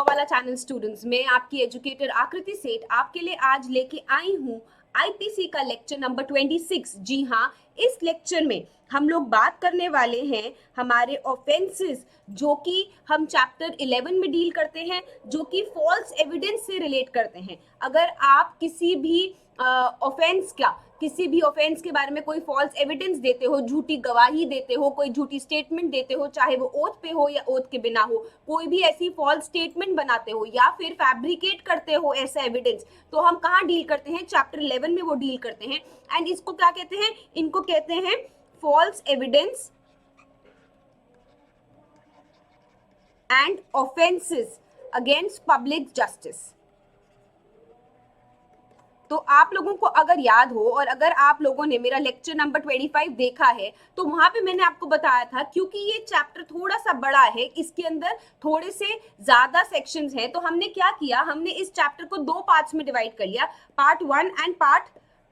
वाला channel students, मैं आपकी एजुकेटर आकृति सेठ आपके लिए आज लेके आई हूँ आईपीसी का लेक्चर नंबर 26। जी हाँ, इस लेक्चर में हम लोग बात करने वाले हैं हमारे ऑफेंसेस जो कि हम चैप्टर 11 में डील करते हैं, जो कि फॉल्स एविडेंस से रिलेट करते हैं। अगर आप किसी भी ऑफेंस के बारे में कोई फॉल्स एविडेंस देते हो, झूठी गवाही देते हो, कोई झूठी स्टेटमेंट देते हो, चाहे वो ओथ पे हो या ओथ के बिना हो, कोई भी ऐसी फॉल्स स्टेटमेंट बनाते हो या फिर फैब्रिकेट करते हो ऐसा एविडेंस, तो हम कहाँ डील करते हैं? चैप्टर 11 में वो डील करते हैं। एंड इसको क्या कहते हैं? इनको कहते हैं false evidence and offences against public justice. तो आप लोगों को अगर याद हो और अगर आप लोगों ने मेरा लेक्चर नंबर 25 देखा है तो वहां पे मैंने आपको बताया था, क्योंकि ये चैप्टर थोड़ा सा बड़ा है, इसके अंदर थोड़े से ज्यादा सेक्शंस हैं, तो हमने क्या किया, हमने इस चैप्टर को दो पार्ट्स में डिवाइड कर लिया, पार्ट 1 एंड पार्ट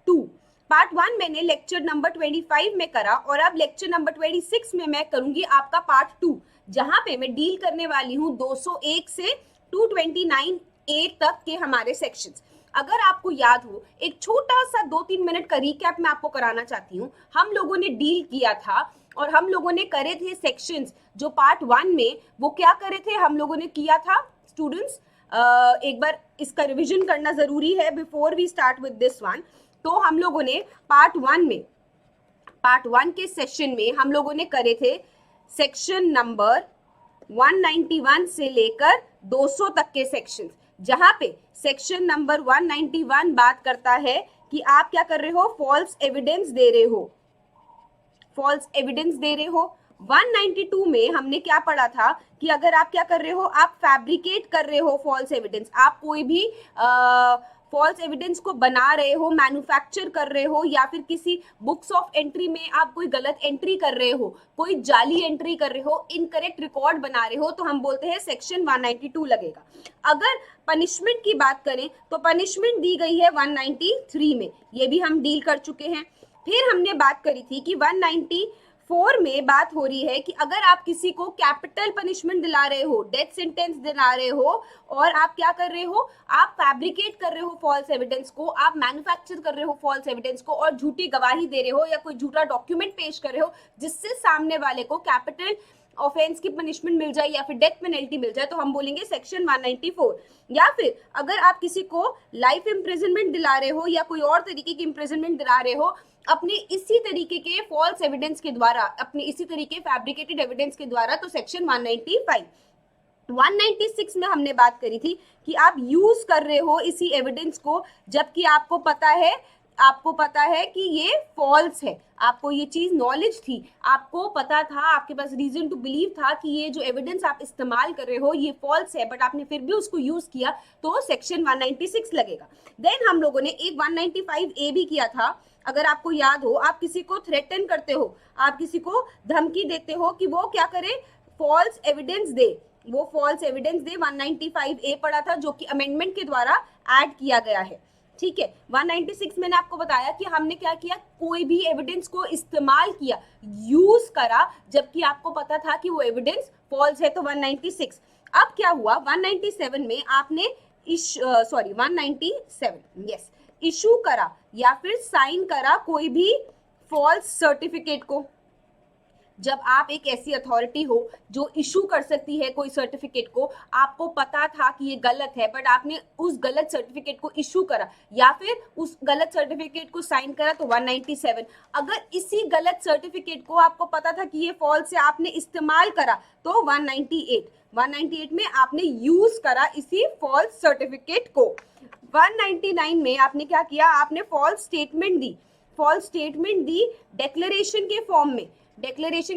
2। पार्ट 1 मैंने लेक्चर नंबर 25 में करा और अब लेक्चर नंबर 26 में मैं करूंगी आपका पार्ट 2, जहां पे मैं डील करने वाली हूँ 201 से 229A तक के हमारे सेक्शंस। अगर आपको याद हो, एक छोटा सा 2-3 मिनट का रिकैप मैं आपको कराना चाहती हूँ। हम लोगों ने डील किया था और हम लोगों ने करे थे सेक्शंस जो पार्ट 1 में, वो क्या करे थे हम लोगों ने किया था स्टूडेंट्स, एक बार इसका रिवीजन करना जरूरी है before we start with this one. तो हम लोगों ने पार्ट 1 के सेशन में हम लोगों ने करे थे सेक्शन नंबर 191 से लेकर 200 तक के सेक्शंस, जहां पे सेक्शन नंबर 191 बात करता है कि आप क्या कर रहे हो, फॉल्स एविडेंस दे रहे हो। 192 में हमने क्या पढ़ा था कि अगर आप क्या कर रहे हो, आप फैब्रिकेट कर रहे हो फॉल्स एविडेंस, आप कोई भी फॉल्स एविडेंस को बना रहे हो, मैन्युफैक्चर कर रहे हो, या फिर किसी बुक्स ऑफ एंट्री में आप कोई गलत एंट्री कर रहे हो, कोई जाली एंट्री कर रहे हो, इनकरेक्ट रिकॉर्ड बना रहे हो, तो हम बोलते हैं सेक्शन 192 लगेगा। अगर पनिशमेंट की बात करें तो पनिशमेंट दी गई है 193 में, ये भी हम डील कर चुके हैं। फिर हमने बात करी थी कि 194 में बात हो रही है कि अगर आप किसी को कैपिटल पनिशमेंट दिला रहे हो, डेथ सेंटेंस दिला रहे हो, और आप क्या कर रहे हो, आप फैब्रिकेट कर रहे हो फॉल्स एविडेंस को, आप मैन्युफैक्चर कर रहे हो फॉल्स एविडेंस को और झूठी गवाही दे रहे हो या कोई झूठा डॉक्यूमेंट पेश कर रहे हो जिससे सामने वाले को कैपिटल ऑफेंस की पनिशमेंट मिल जाए या फिर डेथ पेनल्टी मिल जाए, तो हम बोलेंगे सेक्शन 194। या फिर अगर आप किसी को लाइफ इम्प्रिजनमेंट दिला रहे हो या कोई और तरीके की इम्प्रिजनमेंट दिला रहे हो अपने इसी तरीके के फॉल्स एविडेंस के द्वारा, अपने इसी तरीके फैब्रिकेटेड एविडेंस के द्वारा, तो सेक्शन 195। 196 में हमने बात करी थी कि आप यूज कर रहे हो इसी एविडेंस को जबकि आपको पता है कि ये फॉल्स है, आपको ये चीज नॉलेज थी, आपको पता था, आपके पास रीजन टू बिलीव था कि ये जो एविडेंस आप इस्तेमाल कर रहे हो ये फॉल्स है, बट आपने फिर भी उसको यूज किया, तो सेक्शन 196 लगेगा। देन हम लोगों ने एक 195A भी किया था। अगर आपको याद हो, आप किसी को थ्रेटन करते हो, आप किसी को धमकी देते हो कि वो क्या करे, फॉल्स एविडेंस दे, 195A पढ़ा था, जो कि अमेंडमेंट के द्वारा ऐड किया गया है। ठीक है, 196 मैंने आपको बताया कि हमने क्या किया, कोई भी एविडेंस को इस्तेमाल किया, यूज करा, जबकि आपको पता था कि वो एविडेंस फॉल्स है, तो 196। अब क्या हुआ, 197 में आपने 197 इशू करा या फिर साइन करा कोई भी फॉल्स सर्टिफिकेट को। जब आप एक ऐसी अथॉरिटी हो जो इशू कर सकती है कोई सर्टिफिकेट को, आपको पता था कि ये गलत है, बट आपने उस गलत सर्टिफिकेट को इशू करा या फिर उस गलत सर्टिफिकेट को साइन करा, तो 197। अगर इसी गलत सर्टिफिकेट को आपको पता था कि ये फॉल्स है, आपने इस्तेमाल करा, तो 198 में आपने यूज करा इसी फॉल्स सर्टिफिकेट को। 199 में आपने क्या किया, आपने फॉल्स स्टेटमेंट दी डिक्लेरेशन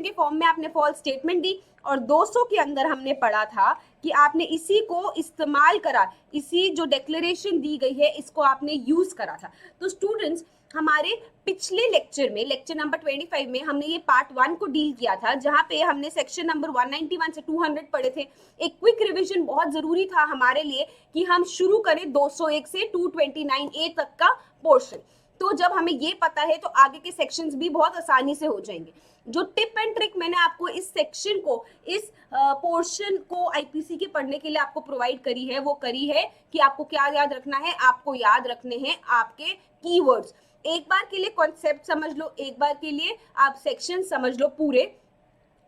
के फॉर्म में आपने फॉल्स स्टेटमेंट दी। और 200 के अंदर हमने पढ़ा था कि आपने इसी को इस्तेमाल करा, इसी जो डिक्लेरेशन दी गई है इसको आपने यूज करा था। तो स्टूडेंट्स, हमारे पिछले लेक्चर में, लेक्चर नंबर 25 में हमने ये पार्ट 1 को डील किया था, जहां पे हमने सेक्शन नंबर 191 से 200 पढ़े थे। एक क्विक रिवीजन बहुत जरूरी था हमारे लिए कि हम शुरू करें 201 से 229A तक का पोर्शन। तो जब हमें ये पता है तो आगे के सेक्शंस भी बहुत आसानी से हो जाएंगे। जो टिप एंड ट्रिक मैंने आपको इस सेक्शन को, इस पोर्शन को आईपीसी के पढ़ने के लिए आपको प्रोवाइड करी है, वो करी है कि आपको क्या याद रखना है, आपको याद रखने हैं आपके कीवर्ड्स। एक बार के लिए कॉन्सेप्ट समझ लो, एक बार के लिए आप सेक्शन समझ लो पूरे,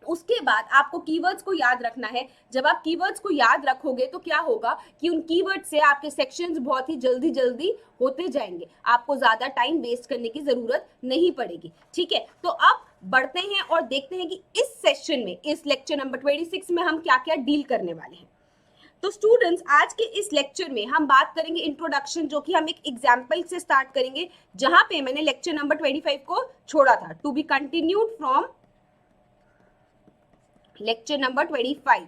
उसके बाद आपको कीवर्ड्स को याद रखना है। जब आप कीवर्ड्स को याद रखोगे तो क्या होगा कि उन कीवर्ड्स से आपके सेक्शंस बहुत ही जल्दी जल्दी होते जाएंगे, आपको ज्यादा टाइम वेस्ट करने की जरूरत नहीं पड़ेगी। ठीक है, तो अब बढ़ते हैं और देखते हैं कि इस सेशन में, इस लेक्चर नंबर 26 में हम क्या क्या डील करने वाले हैं। तो स्टूडेंट्स, आज के इस लेक्चर में हम बात करेंगे इंट्रोडक्शन, जो कि हम एक एग्जाम्पल से स्टार्ट करेंगे, जहां पे मैंने लेक्चर नंबर 25 को छोड़ा था, to be continued from lecture number 25।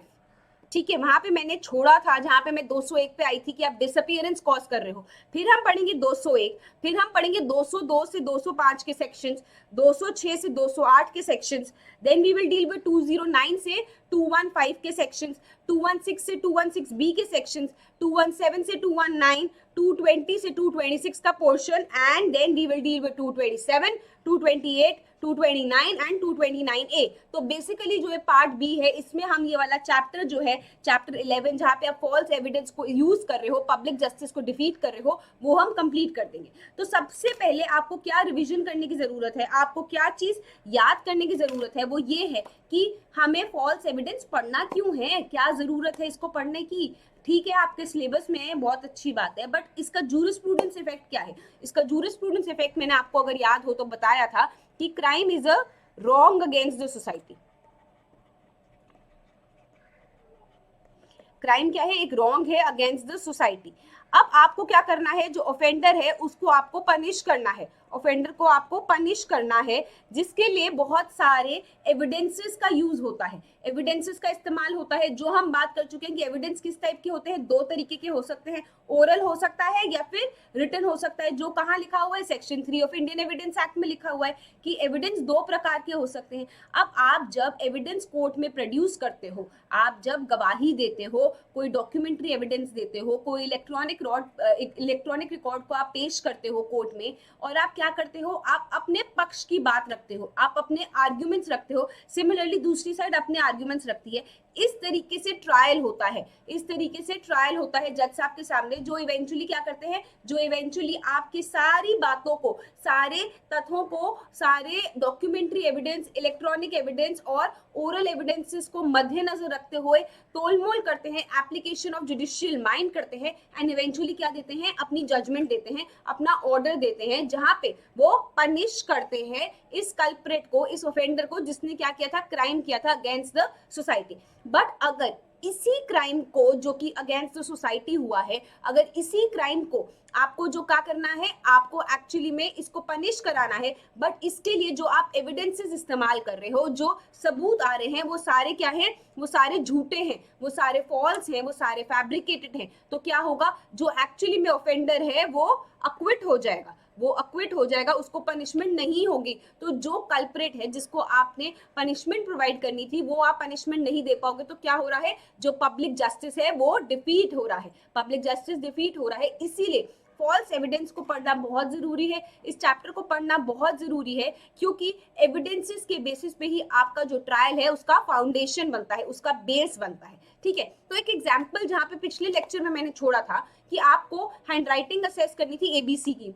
ठीक है, वहां पे मैंने छोड़ा था जहां पे मैं 201 पे आई थी कि आप डिसअपियरेंस कॉज कर रहे हो। फिर हम पढ़ेंगे 201, फिर हम पढ़ेंगे 202 से 205 के सेक्शंस, 206 से 208 के sections, then we will deal with 209 से 215 के सेक्शंस, 216 से 216 बी के सेक्शंस, 217 से 219, 220 से 226 का portion, and then we will deal with 227, 228, 229 and 229A। तो बेसिकली जो है पार्ट बी है, इसमें हम ये वाला चैप्टर जो है, चैप्टर 11, जहाँ पे आप फॉल्स एविडेंस को यूज कर रहे हो, पब्लिक जस्टिस को डिफीट कर रहे हो, वो हम कंप्लीट कर देंगे। तो सबसे पहले आपको क्या रिवीजन करने की जरूरत है, आपको क्या चीज याद करने की जरूरत है, वो ये है कि हमें फॉल्स एविडेंस पढ़ना क्यों है, क्या जरूरत है इसको पढ़ने की। ठीक है, आपके सिलेबस में है, बहुत अच्छी बात है, बट इसका जूरिस्प्रूडेंस इफेक्ट क्या है। इसका जूरिस्प्रूडेंस इफेक्ट मैंने आपको अगर याद हो तो बताया था कि crime is a wrong against the society. Crime क्या है, एक रॉन्ग है अगेंस्ट द सोसाइटी। अब आपको क्या करना है, जो ऑफेंडर है उसको आपको पनिश करना है, ऑफेंडर को आपको पनिश करना है, जिसके लिए बहुत सारे एविडेंसेस का यूज होता है, एविडेंसेस का इस्तेमाल होता है। जो हम बात कर चुके हैं कि एविडेंस किस टाइप के होते हैं, दो तरीके के हो सकते हैं, ओरल हो सकता है या फिर रिटन हो सकता है। जो कहाँ लिखा हुआ है, section 3 of Indian evidence act में लिखा हुआ है कि एविडेंस दो प्रकार के हो सकते हैं। अब आप जब एविडेंस कोर्ट में प्रोड्यूस करते हो, आप जब गवाही देते हो, कोई डॉक्यूमेंट्री एविडेंस देते हो, कोई इलेक्ट्रॉनिक रिकॉर्ड को आप पेश करते हो कोर्ट में, और आप क्या करते हो, आप अपने पक्ष की बात रखते हो, आप अपने आर्ग्यूमेंट्स रखते हो, सिमिलरली दूसरी साइड अपने आर्ग्यूमेंट्स रखती है। इस तरीके से ट्रायल होता है, इस तरीके से ट्रायल होता है जज साहब के सामने, जो इवेंचुअली क्या करते हैं, जो इवेंचुअली आपकी सारी बातों को, सारे तथ्यों को, सारे डॉक्यूमेंट्री एविडेंस, इलेक्ट्रॉनिक एविडेंस और ओरल एविडेंसेस को मद्देनजर रखते हुए तोलमोल करते हैं, एप्लीकेशन ऑफ जुडिशियल माइंड करते हैं, एंड इवेंचुअली क्या देते हैं, अपनी जजमेंट देते हैं, अपना ऑर्डर देते हैं, जहां पे वो पनिश करते हैं इस कल्प्रेट को, इस ऑफेंडर को, जिसने क्या किया था, क्राइम किया था अगेंस्ट द सोसाइटी। बट अगर इसी क्राइम को, जो कि अगेंस्ट द सोसाइटी हुआ है, अगर इसी क्राइम को आपको जो क्या करना है, आपको एक्चुअली में इसको पनिश कराना है, बट इसके लिए जो आप एविडेंसेस इस्तेमाल कर रहे हो, जो सबूत आ रहे हैं, वो सारे क्या हैं, वो सारे झूठे हैं, वो सारे फॉल्स हैं, वो सारे फैब्रिकेटेड हैं। तो क्या होगा, जो एक्चुअली में ऑफेंडर है वो अक्विट हो जाएगा, वो अक्विट हो जाएगा, उसको पनिशमेंट नहीं होगी। तो जो कल्प्रेट है, जिसको आपने पनिशमेंट प्रोवाइड करनी थी, वो आप पनिशमेंट नहीं दे पाओगे। तो क्या हो रहा है, जो पब्लिक जस्टिस है वो डिफीट हो रहा है, पब्लिक जस्टिस डिफीट हो रहा है। इसीलिए फॉल्स एविडेंस को पढ़ना बहुत जरूरी है, इस चैप्टर को पढ़ना बहुत जरूरी है, क्योंकि एविडेंसेस के बेसिस पे ही आपका जो ट्रायल है उसका फाउंडेशन बनता है, उसका बेस बनता है। ठीक है, तो एक एग्जाम्पल जहाँ पे पिछले लेक्चर में मैंने छोड़ा था कि आपको हैंडराइटिंग असेस करनी थी एबीसी की,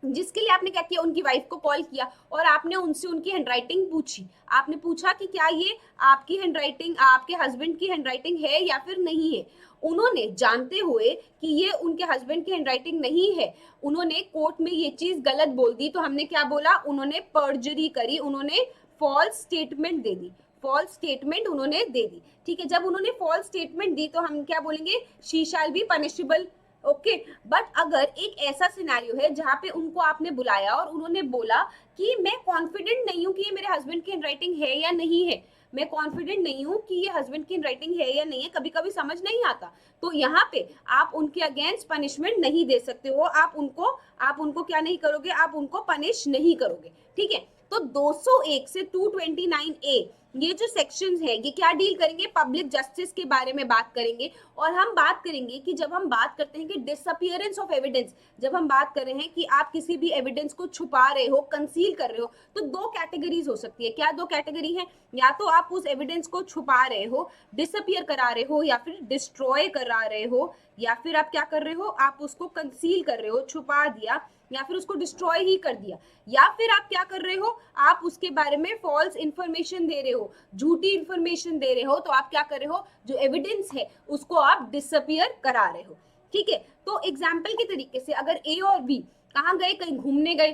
जिसके लिए आपने क्या किया, उनकी वाइफ को कॉल किया और आपने उनसे उनकी हैंडराइटिंग पूछी। आपने पूछा कि क्या ये आपकी हैंडराइटिंग, आपके हस्बैंड की हैंडराइटिंग है या फिर नहीं है। उन्होंने जानते हुए कि ये उनके हस्बैंड की हैंडराइटिंग नहीं है, उन्होंने कोर्ट में ये चीज गलत बोल दी। तो हमने क्या बोला, उन्होंने पर्जरी करी, उन्होंने फॉल्स स्टेटमेंट दे दी, फॉल्स स्टेटमेंट उन्होंने दे दी। ठीक है, जब उन्होंने फॉल्स स्टेटमेंट दी तो हम क्या बोलेंगे, she shall be punishable. Okay, but अगर एक ऐसा सिनेरियो है जहाँ पे उनको आपने बुलाया और उन्होंने बोला कि मैं कॉन्फिडेंट नहीं हूँ कि ये मेरे हस्बैंड की हैंडराइटिंग है या नहीं है, मैं कॉन्फिडेंट नहीं हूँ कि ये हस्बैंड की हैंडराइटिंग है या नहीं है, कभी कभी समझ नहीं आता, तो यहाँ पे आप उनके अगेंस्ट पनिशमेंट नहीं दे सकते हो, आप उनको क्या नहीं करोगे, आप उनको पनिश नहीं करोगे। ठीक है, तो 201 से 229A ये जो सेक्शंस है ये क्या डील करेंगे, पब्लिक जस्टिस के बारे में बात करेंगे। और हम बात करेंगे कि जब हम बात करते हैं कि डिसअपियरेंस ऑफ एविडेंस, जब हम बात कर रहे हैं कि आप किसी भी एविडेंस को छुपा रहे हो, कंसील कर रहे हो, तो दो कैटेगरीज हो सकती है। क्या दो कैटेगरी है, या तो आप उस एविडेंस को छुपा रहे हो, डिसअपियर करा रहे हो, या फिर डिस्ट्रॉय करा रहे हो, या फिर आप क्या कर रहे हो, आप उसको कंसील कर रहे हो, छुपा दिया, या फिर उसको डिस्ट्रॉय ही कर दिया, या फिर आप क्या कर रहे हो, आप उसके बारे में फॉल्स इंफॉर्मेशन दे रहे हो, झूठी इंफॉर्मेशन दे रहे हो। तो आप क्या कर रहे हो, जो एविडेंस है उसको आप डिसअपियर करा रहे हो। ठीक है, तो एग्जाम्पल के तरीके से अगर ए और बी कहाँ गए, कहीं घूमने गए,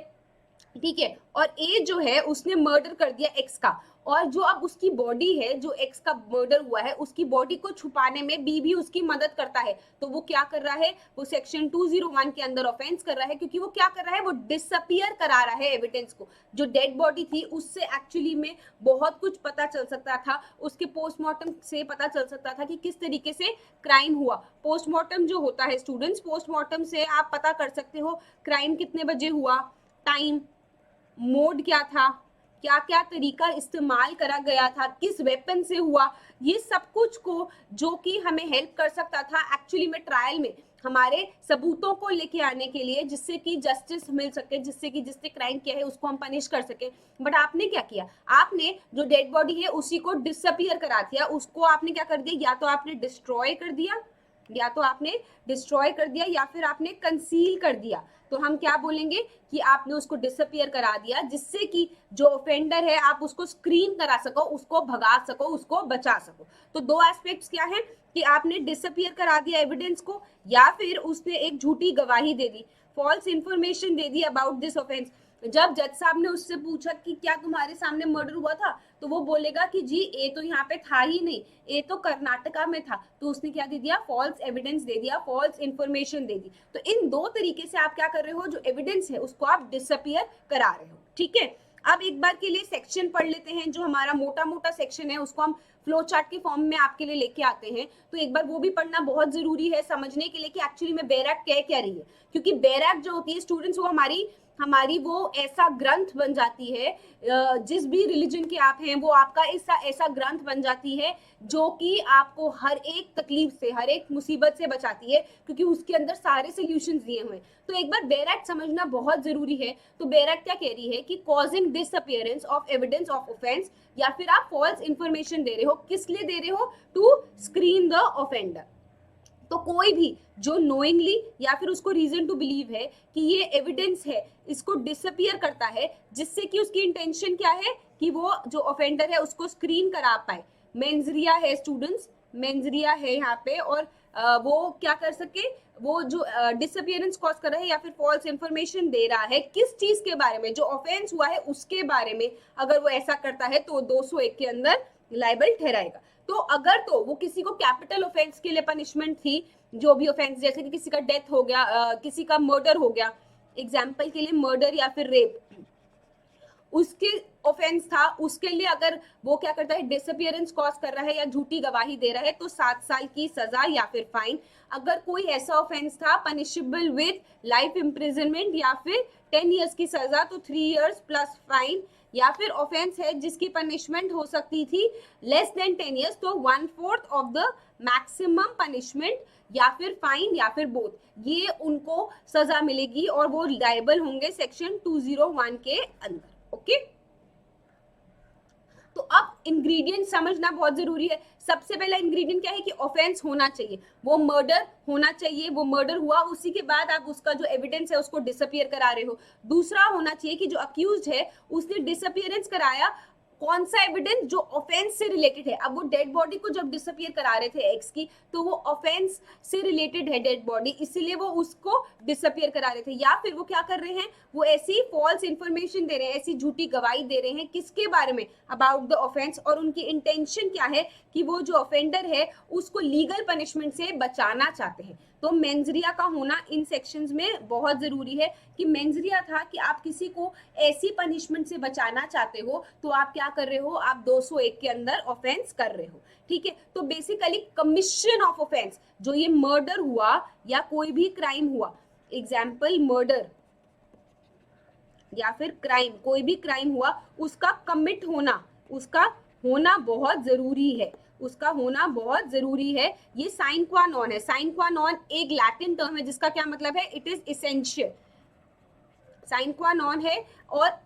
ठीक है, और ए जो है उसने मर्डर कर दिया एक्स का, और जो अब उसकी बॉडी है, जो एक्स का मर्डर हुआ है, उसकी बॉडी को छुपाने में बी भी उसकी मदद करता है। तो वो क्या कर रहा है, वो सेक्शन 201 के अंदर ऑफेंस कर रहा है, क्योंकि वो क्या कर रहा है, वो डिसअपियर करा रहा है एविडेंस को। जो डेड बॉडी थी उससे एक्चुअली में बहुत कुछ पता चल सकता था, उसके पोस्टमार्टम से पता चल सकता था कि किस तरीके से क्राइम हुआ। पोस्टमार्टम जो होता है स्टूडेंट्स, पोस्टमार्टम से आप पता कर सकते हो क्राइम कितने बजे हुआ, टाइम, मोड क्या था, क्या क्या तरीका इस्तेमाल करा गया था, किस वेपन से हुआ, ये सब कुछ को जो कि हमें हेल्प कर सकता था एक्चुअली में ट्रायल में हमारे सबूतों को लेके आने के लिए, जिससे कि जस्टिस मिल सके, जिससे कि जिसने क्राइम किया है उसको हम पनिश कर सके। बट आपने क्या किया, आपने जो डेड बॉडी है उसी को डिसअपियर करा दिया, उसको आपने क्या कर दिया, या तो आपने डिस्ट्रॉय कर दिया, या तो आपने डिस्ट्रॉय कर दिया, या फिर आपने कंसील कर दिया। तो हम क्या बोलेंगे कि आपने उसको डिसअपियर करा दिया, जिससे कि जो ऑफेंडर है आप उसको स्क्रीन करा सको, उसको भगा सको, उसको बचा सको। तो दो एस्पेक्ट्स क्या है कि आपने डिसअपियर करा दिया एविडेंस को, या फिर उसने एक झूठी गवाही दे दी, फॉल्स इंफॉर्मेशन दे दी अबाउट दिस ऑफेंस। जब जज साहब ने उससे पूछा कि क्या तुम्हारे सामने मर्डर हुआ था, तो वो बोलेगा कि जी ए तो यहाँ पे था ही नहीं, ए तो कर्नाटका में था। तो उसने क्या दे दिया, फॉल्स एविडेंस दे दिया, फॉल्स इंफॉर्मेशन दे दी। तो इन दो तरीके से आप क्या कर रहे हो, जो एविडेंस है उसको आप डिसअपियर करा रहे हो। ठीक है, अब एक बार के लिए सेक्शन पढ़ लेते हैं, जो हमारा मोटा मोटा सेक्शन है उसको हम फ्लो चार्ट के फॉर्म में आपके लिए लेके आते हैं। तो एक बार वो भी पढ़ना बहुत जरूरी है समझने के लिए कि एक्चुअली में बैरक कह क्या रही है। क्योंकि बैरक जो होती है स्टूडेंट्स, वो हमारी वो ऐसा ग्रंथ बन जाती है, जिस भी रिलीजन के आप हैं वो आपका ऐसा ग्रंथ बन जाती है जो कि आपको हर एक तकलीफ से, हर एक मुसीबत से बचाती है, क्योंकि उसके अंदर सारे सोल्यूशंस दिए हुए हैं। तो एक बार बैरक समझना बहुत जरूरी है। तो बैरक क्या कह रही है कि causing disappearance of evidence of offence, या फिर आप फॉल्स इंफॉर्मेशन दे रहे हो, किस लिए दे रहे हो, टू स्क्रीन द ऑफेंडर। तो कोई भी जो नोइंगली या फिर उसको रीजन टू बिलीव है कि ये एविडेंस है, इसको डिसअपियर करता है, जिससे कि उसकी इंटेंशन क्या है कि वो जो ऑफेंडर है उसको स्क्रीन करा पाए। मेंजरिया है स्टूडेंट्स, मेंजरिया है यहाँ पे, और वो क्या कर सके, वो जो डिसअपियरेंस कॉज कर रहा है या फिर फॉल्स इंफॉर्मेशन दे रहा है किस चीज के बारे में, जो ऑफेंस हुआ है उसके बारे में, अगर वो ऐसा करता है तो 201 के अंदर लाइबल ठहराएगा। तो अगर तो वो किसी को कैपिटल ऑफेंस के लिए पनिशमेंट थी, जो भी ऑफेंस, जैसे कि किसी का डेथ हो गया, किसी का मर्डर हो गया, एग्जाम्पल के लिए मर्डर या फिर रेप, उसके ऑफेंस था, उसके लिए अगर वो क्या करता है, डिसअपियरेंस कॉज कर रहा है या झूठी गवाही दे रहा है, तो 7 साल की सजा या फिर फाइन। अगर कोई ऐसा ऑफेंस था पनिशेबल विद लाइफ इम्प्रिजनमेंट या फिर 10 ईयर्स की सजा, तो 3 ईयर्स प्लस फाइन। या फिर ऑफेंस है जिसकी पनिशमेंट हो सकती थी लेस देन 10 ईयर्स, तो 1/4 ऑफ द मैक्सिमम पनिशमेंट, या फिर फाइन या फिर बोथ, ये उनको सजा मिलेगी और वो लायबल होंगे सेक्शन 201 के अंदर। ओके, तो अब इंग्रेडिएंट समझना बहुत जरूरी है। सबसे पहला इंग्रेडिएंट क्या है कि ऑफेंस होना चाहिए, वो मर्डर होना चाहिए, वो मर्डर हुआ, उसी के बाद आप उसका जो एविडेंस है उसको डिसअपियर करा रहे हो। दूसरा होना चाहिए कि जो अक्यूज्ड है उसने डिसअपियरेंस कराया, कौन सा एविडेंस, जो ऑफेंस से रिलेटेड है। अब वो डेड बॉडी को जब डिसअपियर करा रहे थे एक्स की, तो वो ऑफेंस से रिलेटेड है डेड बॉडी, इसीलिए वो उसको डिसअपियर करा रहे थे। या फिर वो क्या कर रहे हैं, वो ऐसी फॉल्स इंफॉर्मेशन दे रहे हैं, ऐसी झूठी गवाही दे रहे हैं किसके बारे में, अबाउट द ऑफेंस, और उनकी इंटेंशन क्या है कि वो जो ऑफेंडर है उसको लीगल पनिशमेंट से बचाना चाहते हैं। तो मेंजरिया का होना इन सेक्शंस में बहुत जरूरी है कि मेंजरिया था कि आप किसी को ऐसी पनिशमेंट से बचाना चाहते हो, तो आप क्या कर रहे हो, आप 201 के अंदर ऑफेंस कर रहे हो। ठीक है, तो बेसिकली कमीशन ऑफ ऑफेंस, जो ये मर्डर हुआ या कोई भी क्राइम हुआ, एग्जाम्पल मर्डर, या फिर क्राइम, कोई भी क्राइम हुआ उसका कमिट होना, उसका होना बहुत जरूरी है, उसका होना बहुत जरूरी है। ये साइन क्वा नॉन है। साइन क्वा नॉन एक लैटिन टर्म है जिसका क्या मतलब है, it is essential. Sign qua non है और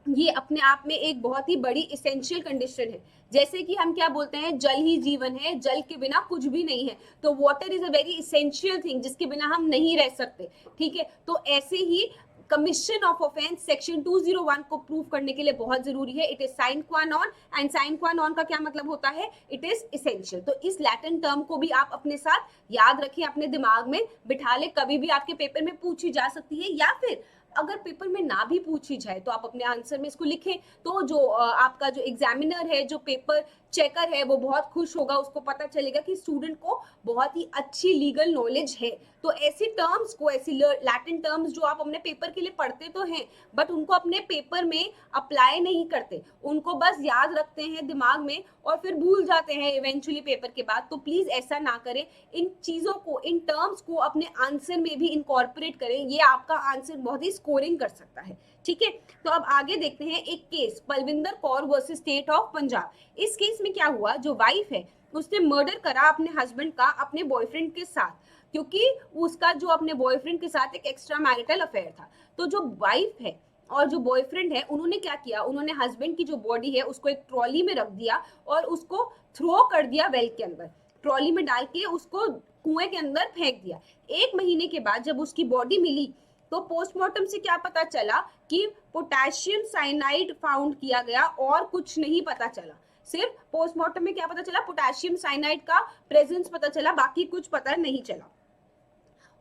ये अपने आप में एक बहुत ही बड़ी इसेंशियल कंडीशन है। जैसे कि हम क्या बोलते हैं, जल ही जीवन है, जल के बिना कुछ भी नहीं है, तो water is a very essential thing जिसके बिना हम नहीं रह सकते। ठीक है, तो ऐसे ही कमीशन ऑफ ऑफेंस सेक्शन 201 को प्रूव करने के लिए बहुत जरूरी है। It is sine qua non, and sign qua non का क्या मतलब होता है, इट इज इसेंशियल। तो इस लैटिन टर्म को भी आप अपने साथ याद रखें, अपने दिमाग में बिठा ले, कभी भी आपके पेपर में पूछी जा सकती है, या फिर अगर पेपर में ना भी पूछी जाए तो आप अपने आंसर में इसको लिखें, तो जो आपका जो एग्जामिनर है, जो पेपर चेकर है, वो बहुत खुश होगा, उसको पता चलेगा कि स्टूडेंट को बहुत ही अच्छी लीगल नॉलेज है। तो ऐसी टर्म्स को, ऐसी लैटिन टर्म्स जो आप अपने पेपर के लिए पढ़ते तो हैं बट उनको अपने पेपर में अप्लाई नहीं करते, उनको बस याद रखते हैं दिमाग में और फिर भूल जाते हैं इवेंचुअली पेपर के बाद, तो प्लीज ऐसा ना करें। इन चीजों को, इन टर्म्स को अपने आंसर में भी इनकॉर्पोरेट करें, ये आपका आंसर बहुत ही स्कोरिंग कर सकता है। ठीक है, तो अब आगे देखते हैं एक case, Balwinder Kaur versus state of Punjab. इस केस में क्या हुआ, जो वाइफ है उसने मर्डर करा अपने हस्बैंड का अपने बॉयफ्रेंड के साथ, क्योंकि उसका जो अपने बॉयफ्रेंड के साथ एक एक्स्ट्रा मैरिटल अफेयर था। तो जो वाइफ है और जो बॉयफ्रेंड है, उन्होंने क्या किया, उन्होंने हस्बैंड की जो बॉडी है उसको एक ट्रॉली में रख दिया और उसको थ्रो कर दिया वेल के अंदर, ट्रॉली में डाल के उसको कुएं के अंदर फेंक दिया। 1 महीने के बाद जब उसकी बॉडी मिली तो पोस्टमार्टम से क्या पता चला कि पोटेशियम साइनाइड फाउंड किया गया, और कुछ नहीं पता चला। सिर्फ पोस्टमार्टम में क्या पता चला, पोटेशियम साइनाइड का प्रेजेंस पता चला, बाकी कुछ पता नहीं चला।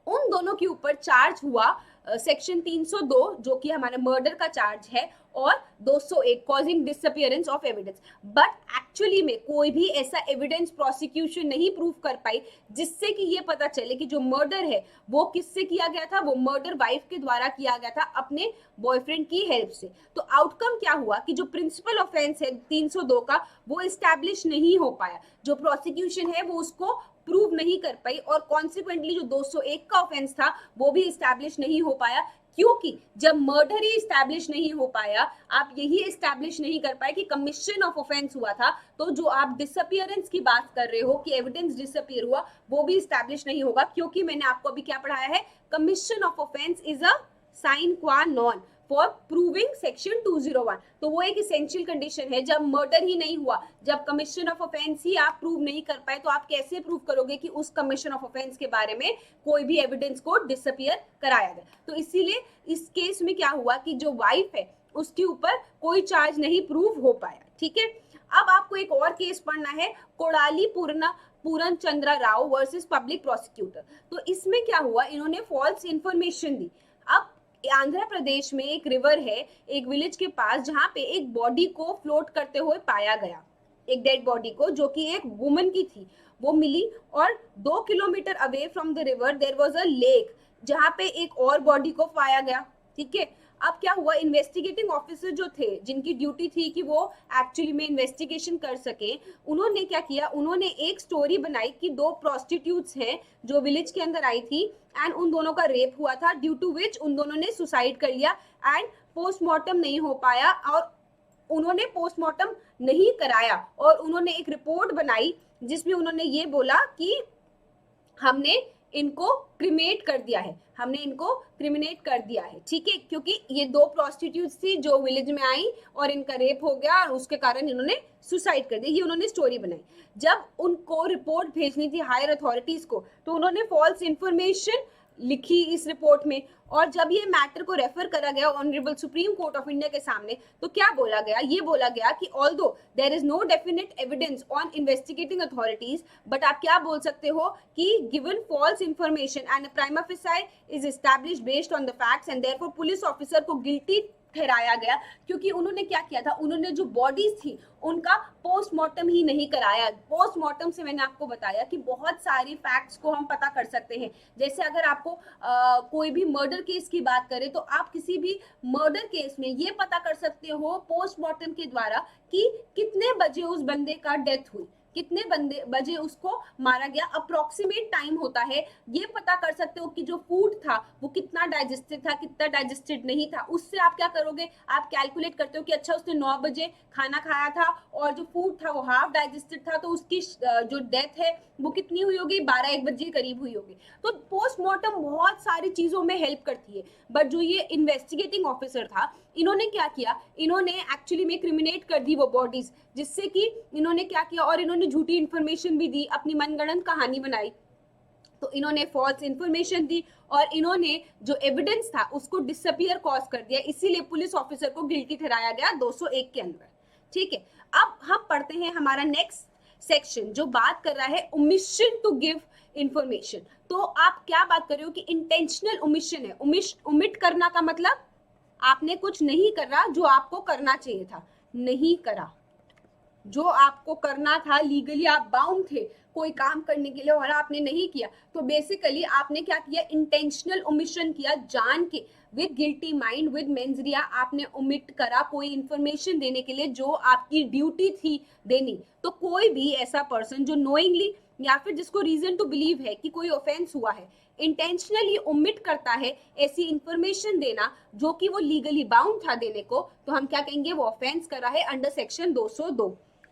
उन दोनों के ऊपर चार्ज हुआ सेक्शन 302 जो कि हमारा मर्डर का चार्ज है, और 201 causing disappearance of evidence. But actually में कोई भी ऐसा एविडेंस प्रोसिक्यूशन नहीं प्रूव कर पाई जिससे कि ये पता चले कि जो मर्डर है वो किससे किया गया था, वो मर्डर वाइफ के द्वारा किया गया था अपने बॉयफ्रेंड की हेल्प से। तो आउटकम क्या हुआ कि जो प्रिंसिपल ऑफेंस है 302 का, वो एस्टैब्लिश नहीं हो पाया, जो प्रोसिक्यूशन है वो उसको प्रूव नहीं कर पाई, और कॉन्सिक्वेंटली जो 201 का ऑफेंस था वो भी एस्टैब्लिश नहीं हो पाया, क्योंकि जब मर्डर ही एस्टैब्लिश नहीं हो पाया, आप यही एस्टैब्लिश नहीं कर पाए कि कमीशन ऑफ ऑफेंस हुआ था, तो जो आप डिसअपियरेंस की बात कर रहे हो कि एविडेंस डिसअपियर हुआ, वो भी एस्टैब्लिश नहीं होगा, क्योंकि मैंने आपको अभी क्या पढ़ाया है, commission of offence is a sine qua non for proving section 201। तो वो एक इसेंशियल कंडीशन है, जब मर्डर ही नहीं हुआ, जब कमीशन ऑफ ऑफेंस ही आप प्रूव नहीं कर पाए, तो आप कैसे प्रूव करोगे कि उस कमीशन ऑफ ऑफेंस के बारे में कोई भी एविडेंस को डिसअपियर कराया गया। तो इसीलिए इस केस में क्या हुआ कि जो वाइफ है उसके ऊपर कोई चार्ज नहीं प्रूव हो पाया। ठीक है, अब आपको एक और केस पढ़ना है, Kodali Pooran Chandra Rao versus public prosecutor. तो इसमें क्या हुआ, इन्होंने फॉल्स इंफॉर्मेशन दी। अब आंध्र प्रदेश में एक रिवर है एक विलेज के पास, जहां पे एक बॉडी को फ्लोट करते हुए पाया गया, एक डेड बॉडी को, जो कि एक वुमन की थी, वो मिली, और 2 kilometre away from the river there was a lake जहां पे एक और बॉडी को पाया गया। ठीक है, अब क्या हुआ, इन्वेस्टिगेटिंग ऑफिसर जो थे, जिनकी ड्यूटी थी कि वो एक्चुअली में इन्वेस्टिगेशन कर सके, उन्होंने क्या किया, उन्होंने एक स्टोरी बनाई कि 2 प्रोस्टिट्यूट्स हैं जो विलेज के अंदर आई थी, एंड उन दोनों का रेप हुआ था, ड्यू टू विच उन दोनों ने सुसाइड कर लिया, एंड पोस्टमार्टम नहीं हो पाया, और उन्होंने पोस्टमार्टम नहीं कराया, और उन्होंने एक रिपोर्ट बनाई जिसमें उन्होंने ये बोला कि हमने इनको क्रिमेट कर दिया है, हमने इनको क्रिमिनेट कर दिया है। ठीक है, क्योंकि ये 2 प्रोस्टिट्यूट्स थी जो विलेज में आई और इनका रेप हो गया, और उसके कारण इन्होंने सुसाइड कर दिया, ये उन्होंने स्टोरी बनाई। जब उनको रिपोर्ट भेजनी थी हायर अथॉरिटीज को, तो उन्होंने फॉल्स इंफॉर्मेशन लिखी इस रिपोर्ट में, और जब ये मैटर को रेफर करा गया honourable supreme court of India के सामने, तो क्या बोला गया, ये बोला गया कि although there is no definite evidence on investigating authorities, but आप क्या बोल सकते हो कि given false information and prima facie is established based on the facts, and therefore police officer को गिल्टी ठहराया गया, क्योंकि उन्होंने क्या किया था, उन्होंने जो बॉडीज थी उनका पोस्टमार्टम ही नहीं कराया। पोस्टमार्टम से मैंने आपको बताया कि बहुत सारी फैक्ट्स को हम पता कर सकते हैं। जैसे अगर आपको कोई भी मर्डर केस की बात करें, तो आप किसी भी मर्डर केस में ये पता कर सकते हो पोस्टमार्टम के द्वारा कि कितने बजे उस बंदे का डेथ हुई। कितने बजे उसको मारा गया, अप्रोक्सीमेट टाइम होता है, ये पता कर सकते हो कि जो फूड था वो कितना डाइजेस्टेड था, कितना डाइजेस्टेड नहीं था। उससे आप क्या करोगे, आप कैलकुलेट करते हो कि अच्छा उसने 9 बजे खाना खाया था और जो फूड था वो हाफ डाइजेस्टेड था, तो उसकी जो डेथ है वो कितनी हुई होगी, 12-1 बजे करीब हुई होगी। तो पोस्टमार्टम बहुत सारी चीजों में हेल्प करती है। बट जो ये इन्वेस्टिगेटिंग ऑफिसर था, इन्होंने क्या किया, इन्होंने एक्चुअली में क्रिमिनेट कर दी वो बॉडीज, जिससे कि इन्होंने क्या किया, और इन्होंने झूठी इंफॉर्मेशन भी दी, अपनी मनगढ़ंत कहानी बनाई। तो इन्होंने फॉल्स इंफॉर्मेशन दी और इन्होंने जो एविडेंस था उसको डिसअपियर कॉज कर दिया, इसीलिए पुलिस ऑफिसर को गिल्टी ठहराया गया 201 के अंदर। ठीक है, अब हम पढ़ते हैं हमारा नेक्स्ट सेक्शन जो बात कर रहा है ओमिशन टू गिव इंफॉर्मेशन। तो आप क्या बात कर रहे हो कि इंटेंशनल ओमिशन है। ओमिट करना का मतलब आपने कुछ नहीं करा जो आपको करना चाहिए था, नहीं करा जो आपको करना था, लीगली आप बाउंड थे कोई काम करने के लिए और आपने नहीं किया, तो बेसिकली आपने क्या किया, इंटेंशनल ओमिशन किया, जान के, विद गिल्टी माइंड, विद मेंजरिया आपने ओमिट करा कोई इंफॉर्मेशन देने के लिए जो आपकी ड्यूटी थी देनी। तो कोई भी ऐसा पर्सन जो नोइंगली या फिर जिसको रीजन टू बिलीव है कि कोई ऑफेंस हुआ है, इंटेंशनली ओमिट करता है ऐसी इंफॉर्मेशन देना जो कि वो लीगली बाउंड था देने को, तो हम क्या कहेंगे, वो ऑफेंस कर रहा है अंडर सेक्शन 202।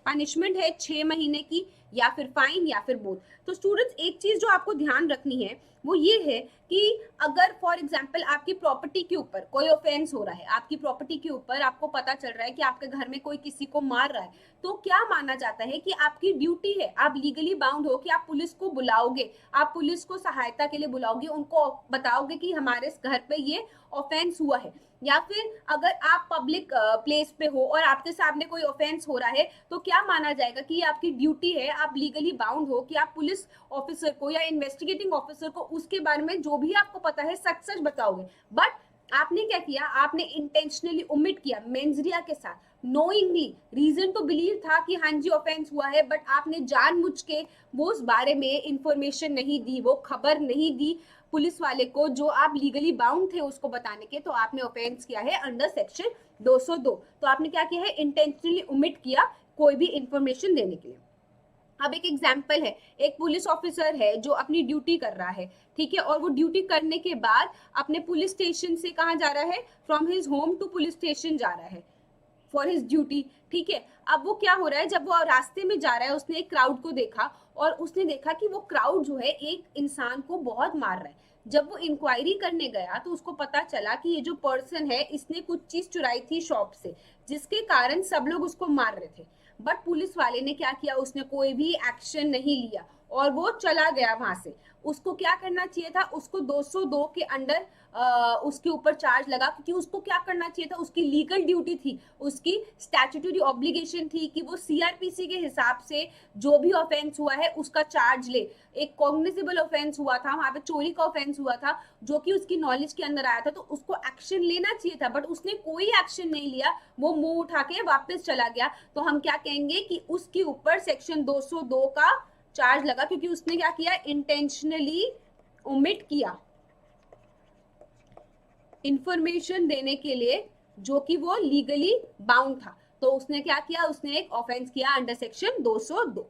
पनिशमेंट है 6 महीने की या फिर फाइन या फिर बोथ। तो स्टूडेंट्स एक चीज जो आपको ध्यान रखनी है वो ये है कि अगर फॉर एग्जांपल आपकी प्रॉपर्टी के ऊपर कोई ऑफेंस हो रहा है, आपकी प्रॉपर्टी के ऊपर आपको पता चल रहा है कि आपके घर में कोई किसी को मार रहा है, तो क्या माना जाता है कि आपकी ड्यूटी है, आप लीगली बाउंड हो कि आप पुलिस को बुलाओगे, आप पुलिस को सहायता के लिए बुलाओगे, उनको बताओगे कि हमारे घर पे ये ऑफेंस हुआ है। या फिर अगर आप पब्लिक प्लेस पे हो और आपके सामने कोई ऑफेंस हो रहा है, तो क्या माना जाएगा कि ये आपकी ड्यूटी है, आप लीगली बाउंड हो कि आप पुलिस ऑफिसर को या इन्वेस्टिगेटिंग ऑफिसर को उसके बारे में जो भी आपको पता है सच सच बताओगे। बट आपने क्या किया, आपने इंटेंशनली ओमिट किया मेंजरिया के साथ, नोइंगली, रीजन टू बिलीव था कि हाँ जी ऑफेंस हुआ है, बट आपने जानबूझ के वो उस बारे में इंफॉर्मेशन नहीं दी, वो खबर नहीं दी पुलिस वाले को जो आप लीगली बाउंड थे उसको बताने के, तो आपने ऑफेंस किया है अंडर सेक्शन 202। तो आपने क्या किया है, इंटेंशनली ओमिट किया कोई भी इंफॉर्मेशन देने के लिए। अब एक एग्जाम्पल है, एक पुलिस ऑफिसर है जो अपनी ड्यूटी कर रहा है, ठीक है, और वो ड्यूटी करने के बाद अपने पुलिस स्टेशन से कहाँ जा रहा है, from his home to police station जा रहा है फॉर हिज ड्यूटी। ठीक है, अब वो क्या हो रहा है, जब वो रास्ते में जा रहा है उसने एक क्राउड को देखा और उसने देखा कि वो क्राउड जो है एक इंसान को बहुत मार रहा है। जब वो इंक्वायरी करने गया तो उसको पता चला कि ये जो पर्सन है इसने कुछ चीज चुराई थी शॉप से, जिसके कारण सब लोग उसको मार रहे थे। बट पुलिस वाले ने क्या किया, उसने कोई भी एक्शन नहीं लिया और वो चला गया वहां से। उसको क्या करना चाहिए था, उसको 202 के अंडर उसके ऊपर चार्ज लगा, क्योंकि उसको क्या करना चाहिए था, उसकी लीगल ड्यूटी थी, उसकी स्टैट्यूटरी ऑब्लिगेशन थी कि वो सीआरपीसी के हिसाब से जो भी ऑफेंस हुआ है उसका चार्ज ले। एक कॉग्निजेबल ऑफेंस हुआ था वहां पे, चोरी का ऑफेंस हुआ था जो कि उसकी नॉलेज के अंदर आया था, तो उसको एक्शन लेना चाहिए था, बट उसने कोई एक्शन नहीं लिया, वो मुंह उठा के वापस चला गया। तो हम क्या कहेंगे कि उसके ऊपर सेक्शन 202 का चार्ज लगा, क्योंकि उसने क्या किया, इंटेंशनली ओमिट किया इंफॉर्मेशन देने के लिए जो कि वो लीगली बाउंड था। तो उसने क्या किया, उसने एक ऑफेंस किया अंडर सेक्शन 202।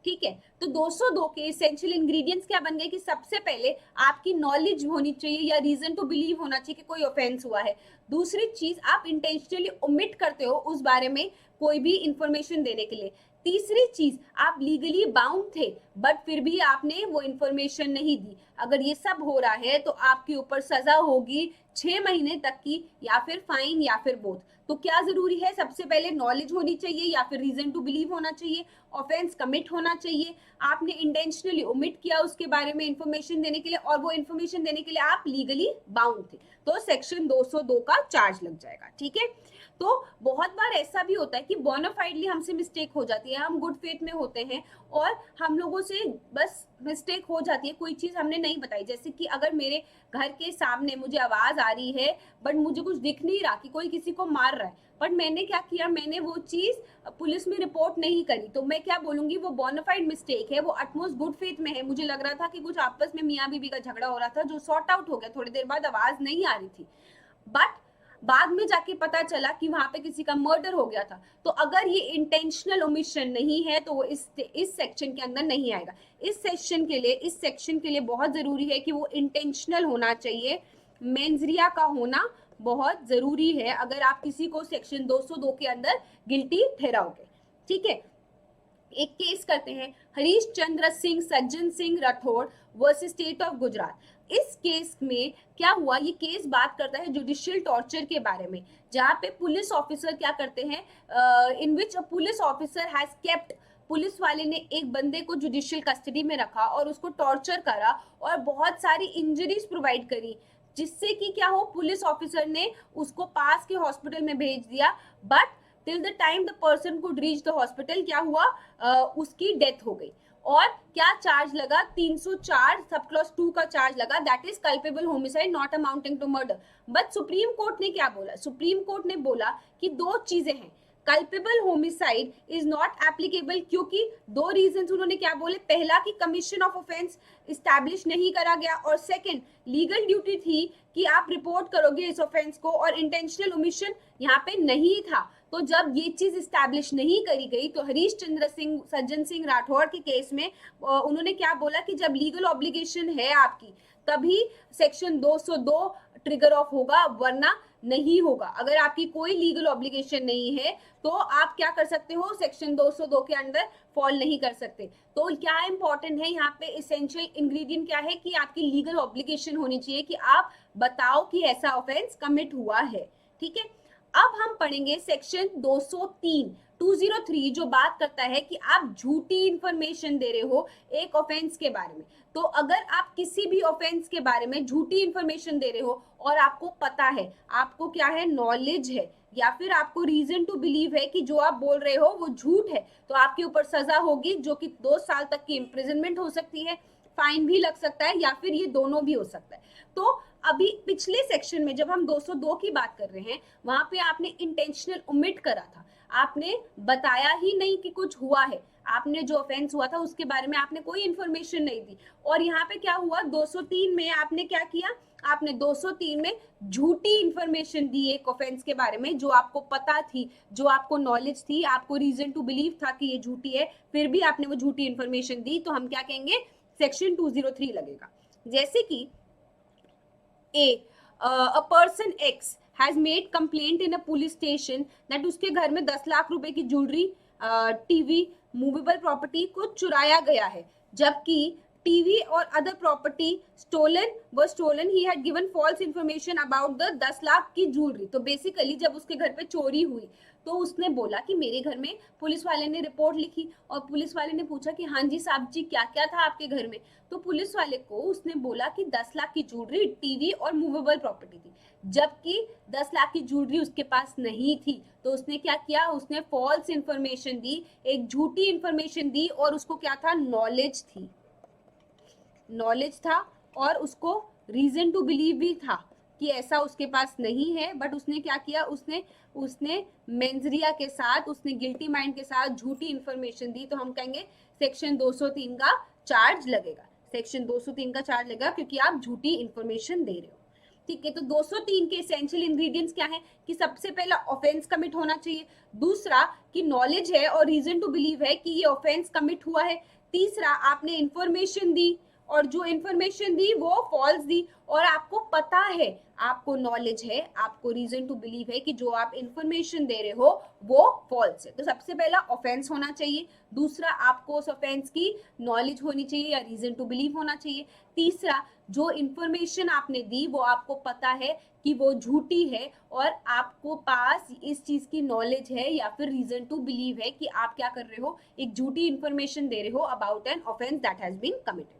ठीक है, तो 202 के एसेंशियल इंग्रेडिएंट्स क्या बन गए कि सबसे पहले आपकी नॉलेज होनी चाहिए या रीजन टू बिलीव होना चाहिए कि कोई ऑफेंस हुआ है। दूसरी चीज, आप इंटेंशनली ओमिट करते हो उस बारे में कोई भी इंफॉर्मेशन देने के लिए। तीसरी चीज, आप लीगली बाउंड थे बट फिर भी आपने वो इंफॉर्मेशन नहीं दी। अगर ये सब हो रहा है तो आपके ऊपर सजा होगी 6 महीने तक की, या फिर फाइन या फिर बोथ। तो क्या जरूरी है, सबसे पहले नॉलेज होनी चाहिए या फिर रीजन टू बिलीव होना चाहिए, ऑफेंस कमिट होना चाहिए, आपने इंटेंशनली ओमिट किया उसके बारे में इंफॉर्मेशन देने के लिए, और वो इंफॉर्मेशन देने के लिए आप लीगली बाउंड थे, तो सेक्शन 202 का चार्ज लग जाएगा। ठीक है, तो बहुत बार ऐसा भी होता है कि बोनाफाइडली हमसे मिस्टेक हो जाती है, हम गुड फेथ में होते हैं और हम लोगों से बस मिस्टेक हो जाती है, कोई चीज हमने नहीं बताई। जैसे कि अगर मेरे घर के सामने मुझे आवाज आ रही है बट मुझे कुछ दिख नहीं रहा कि कोई किसी को मार रहा है, बट मैंने क्या किया, मैंने वो चीज पुलिस में रिपोर्ट नहीं करी, तो मैं क्या बोलूंगी, वो बोनाफाइड मिस्टेक है, वो अटमोस्ट गुड फेथ में है। मुझे लग रहा था कि कुछ आपस में मियाँ बीबी का झगड़ा हो रहा था जो सॉर्ट आउट हो गया, थोड़ी देर बाद आवाज नहीं आ रही थी, बट बाद में जाके पता चला कि वहां पे किसी का मर्डर हो गया था, तो अगर ये इंटेंशनल ओमिशन नहीं है तो वो इस सेक्शन के अंदर नहीं आएगा। इस सेक्शन के लिए बहुत जरूरी है कि वो इंटेंशनल होना चाहिए, मेंजरिया का होना बहुत जरूरी है अगर आप किसी को सेक्शन 202 के अंदर गिल्टी ठहराओगे। ठीक है, एक केस करते हैं, Harish Chandra Singh Sajjan Singh Rathore versus state of Gujarat. इस केस में क्या हुआ, ये केस बात करता है जुडिशियल टॉर्चर के बारे में, जहाँ पे पुलिस ऑफिसर क्या करते हैं, in which a police officer has kept, police वाले ने एक बंदे को जुडिशियल कस्टडी में रखा और उसको टॉर्चर करा और बहुत सारी इंजरीज प्रोवाइड करी, जिससे कि क्या हो, पुलिस ऑफिसर ने उसको पास के हॉस्पिटल में भेज दिया, but till the time the person could reach the hospital क्या हुआ, उसकी डेथ हो गई। और क्या चार्ज लगा, 304 सब क्लॉज 2 का चार्ज लगा, that is culpable homicide not amounting to murder. But Supreme Court ने क्या बोला, सुप्रीम कोर्ट ने बोला कि दो चीजें हैं, culpable homicide is not applicable, क्योंकि दो रीजंस उन्होंने क्या बोले, पहला कि कमीशन ऑफ ऑफेंस इस्टेब्लिश नहीं करा गया, और सेकंड लीगल ड्यूटी थी कि आप रिपोर्ट करोगे इस ऑफेंस को, और इंटेंशनल ओमिशन यहाँ पे नहीं था। तो जब ये चीज इस्टेब्लिश नहीं करी गई तो हरीश चंद्र सिंह सज्जन सिंह राठौड़ के केस में उन्होंने क्या बोला कि जब लीगल ऑब्लिगेशन है आपकी तभी सेक्शन 202 ट्रिगर ऑफ होगा, वरना नहीं होगा। अगर आपकी कोई लीगल ऑब्लिगेशन नहीं है तो आप क्या कर सकते हो, सेक्शन 202 के अंदर फॉल नहीं कर सकते। तो क्या इंपॉर्टेंट है यहाँ पे, इसेंशियल इंग्रेडिएंट क्या है कि आपकी लीगल ऑब्लिगेशन होनी चाहिए कि आप बताओ कि ऐसा ऑफेंस कमिट हुआ है। ठीक है, अब हम पढ़ेंगे सेक्शन 203 जो बात करता है कि आप झूठी इंफॉर्मेशन दे रहे हो एक ऑफेंस के बारे में। तो अगर आप किसी भी ऑफेंस के बारे में झूठी इंफॉर्मेशन दे रहे हो और आपको पता है, आपको क्या है, नॉलेज है, या फिर आपको रीजन टू बिलीव है कि जो आप बोल रहे हो वो झूठ है, तो आपके ऊपर सजा होगी जो कि 2 साल तक की इम्प्रिजनमेंट हो सकती है, फाइन भी लग सकता है, या फिर ये दोनों भी हो सकता है। तो अभी पिछले सेक्शन में जब हम 202 की बात कर रहे हैं, वहां पे आपने इंटेंशनल ओमिट करा था, आपने बताया ही नहीं कि कुछ हुआ है, आपने जो ऑफेंस हुआ था उसके बारे में आपने कोई इंफॉर्मेशन नहीं दी। और यहाँ पे क्या हुआ, 203 में आपने क्या किया, आपने 203 में झूठी इंफॉर्मेशन दी एक ऑफेंस के बारे में, जो आपको पता थी, जो आपको नॉलेज थी, आपको रीजन टू बिलीव था कि ये झूठी है, फिर भी आपने वो झूठी इंफॉर्मेशन दी, तो हम क्या कहेंगे, सेक्शन 203 लगेगा। जैसे कि a person X has made complaint in a police station that उसके घर में 10 लाख रुपए की ज्वेलरी, टीवी, मूवेबल प्रॉपर्टी को चुराया गया है, जबकि टीवी और other property stolen he had given false information about the 10 lakh की ज्वेलरी। तो बेसिकली जब उसके घर पे चोरी हुई तो उसने बोला कि मेरे घर में, पुलिस वाले ने रिपोर्ट लिखी और पुलिस वाले ने पूछा कि हाँ जी साहब जी क्या क्या था आपके घर में, तो पुलिस वाले को उसने बोला कि 10 लाख की ज्वेलरी, टीवी और मूवेबल प्रॉपर्टी थी, जबकि 10 लाख की ज्वेलरी उसके पास नहीं थी। तो उसने क्या किया, उसने फॉल्स इंफॉर्मेशन दी, एक झूठी इंफॉर्मेशन दी, और उसको क्या था, नॉलेज था और उसको रीजन टू बिलीव भी था कि ऐसा उसके पास नहीं है, बट उसने क्या किया, उसने मेंजरिया के साथ, उसने गिल्टी माइंड के साथ झूठी इंफॉर्मेशन दी। तो हम कहेंगे सेक्शन 203 का चार्ज लगेगा, सेक्शन 203 का चार्ज लगेगा, क्योंकि आप झूठी इंफॉर्मेशन दे रहे हो। ठीक है, तो 203 के एसेंशियल इंग्रेडिएंट्स क्या है कि सबसे पहला ऑफेंस कमिट होना चाहिए, दूसरा कि नॉलेज है और रीजन टू बिलीव है कि ये ऑफेंस कमिट हुआ है, तीसरा आपने इंफॉर्मेशन दी और जो इंफॉर्मेशन दी वो फॉल्स दी, और आपको पता है, आपको नॉलेज है, आपको रीजन टू बिलीव है कि जो आप इंफॉर्मेशन दे रहे हो वो फॉल्स है। तो सबसे पहला ऑफेंस होना चाहिए, दूसरा आपको उस ऑफेंस की नॉलेज होनी चाहिए या रीजन टू बिलीव होना चाहिए, तीसरा जो इंफॉर्मेशन आपने दी वो आपको पता है कि वो झूठी है और आपको पास इस चीज की नॉलेज है या फिर रीजन टू बिलीव है कि आप क्या कर रहे हो, एक झूठी इंफॉर्मेशन दे रहे हो about an offence that has been committed.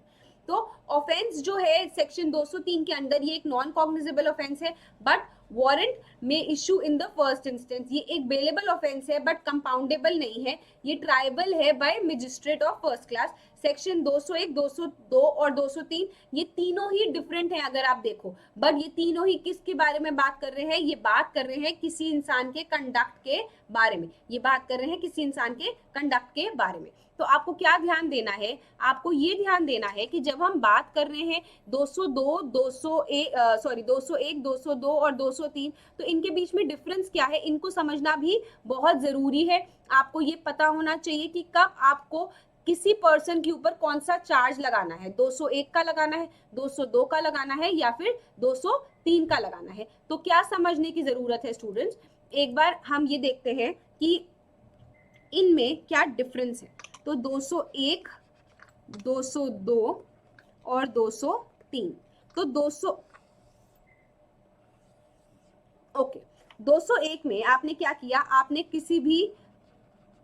तो ऑफेंस जो है सेक्शन 203 के अंदर ये एक नॉन कॉग्निजेबल ऑफेंस है, बट वारंट में issue in the first instance. ये एक बेलेबल ऑफेंस है बट कंपाउंडेबल नहीं है, ये ट्राइबल है by magistrate of first class. Section 201, 202 और 203 ये तीनों ही डिफरेंट हैं अगर आप देखो, बट ये तीनों ही किसके बारे में बात कर रहे हैं, ये बात कर रहे हैं किसी इंसान के कंडक्ट के बारे में, ये बात कर रहे हैं किसी इंसान के कंडक्ट के बारे में। तो आपको क्या ध्यान देना है, आपको ये ध्यान देना है कि जब हम बात कर रहे हैं 201, 202 और 203 203, तो इनके बीच में डिफरेंस क्या है, इनको समझना भी बहुत जरूरी है। आपको ये पता होना चाहिए कि कब आपको किसी पर्सन के ऊपर कौन सा चार्ज लगाना है, 201 का लगाना है, 202 का लगाना है या फिर 203 का लगाना है। तो क्या समझने की जरूरत है स्टूडेंट्स, एक बार हम ये देखते हैं कि इनमें क्या डिफरेंस है। तो 201, 202 और 203, तो 201 में आपने क्या किया, आपने किसी भी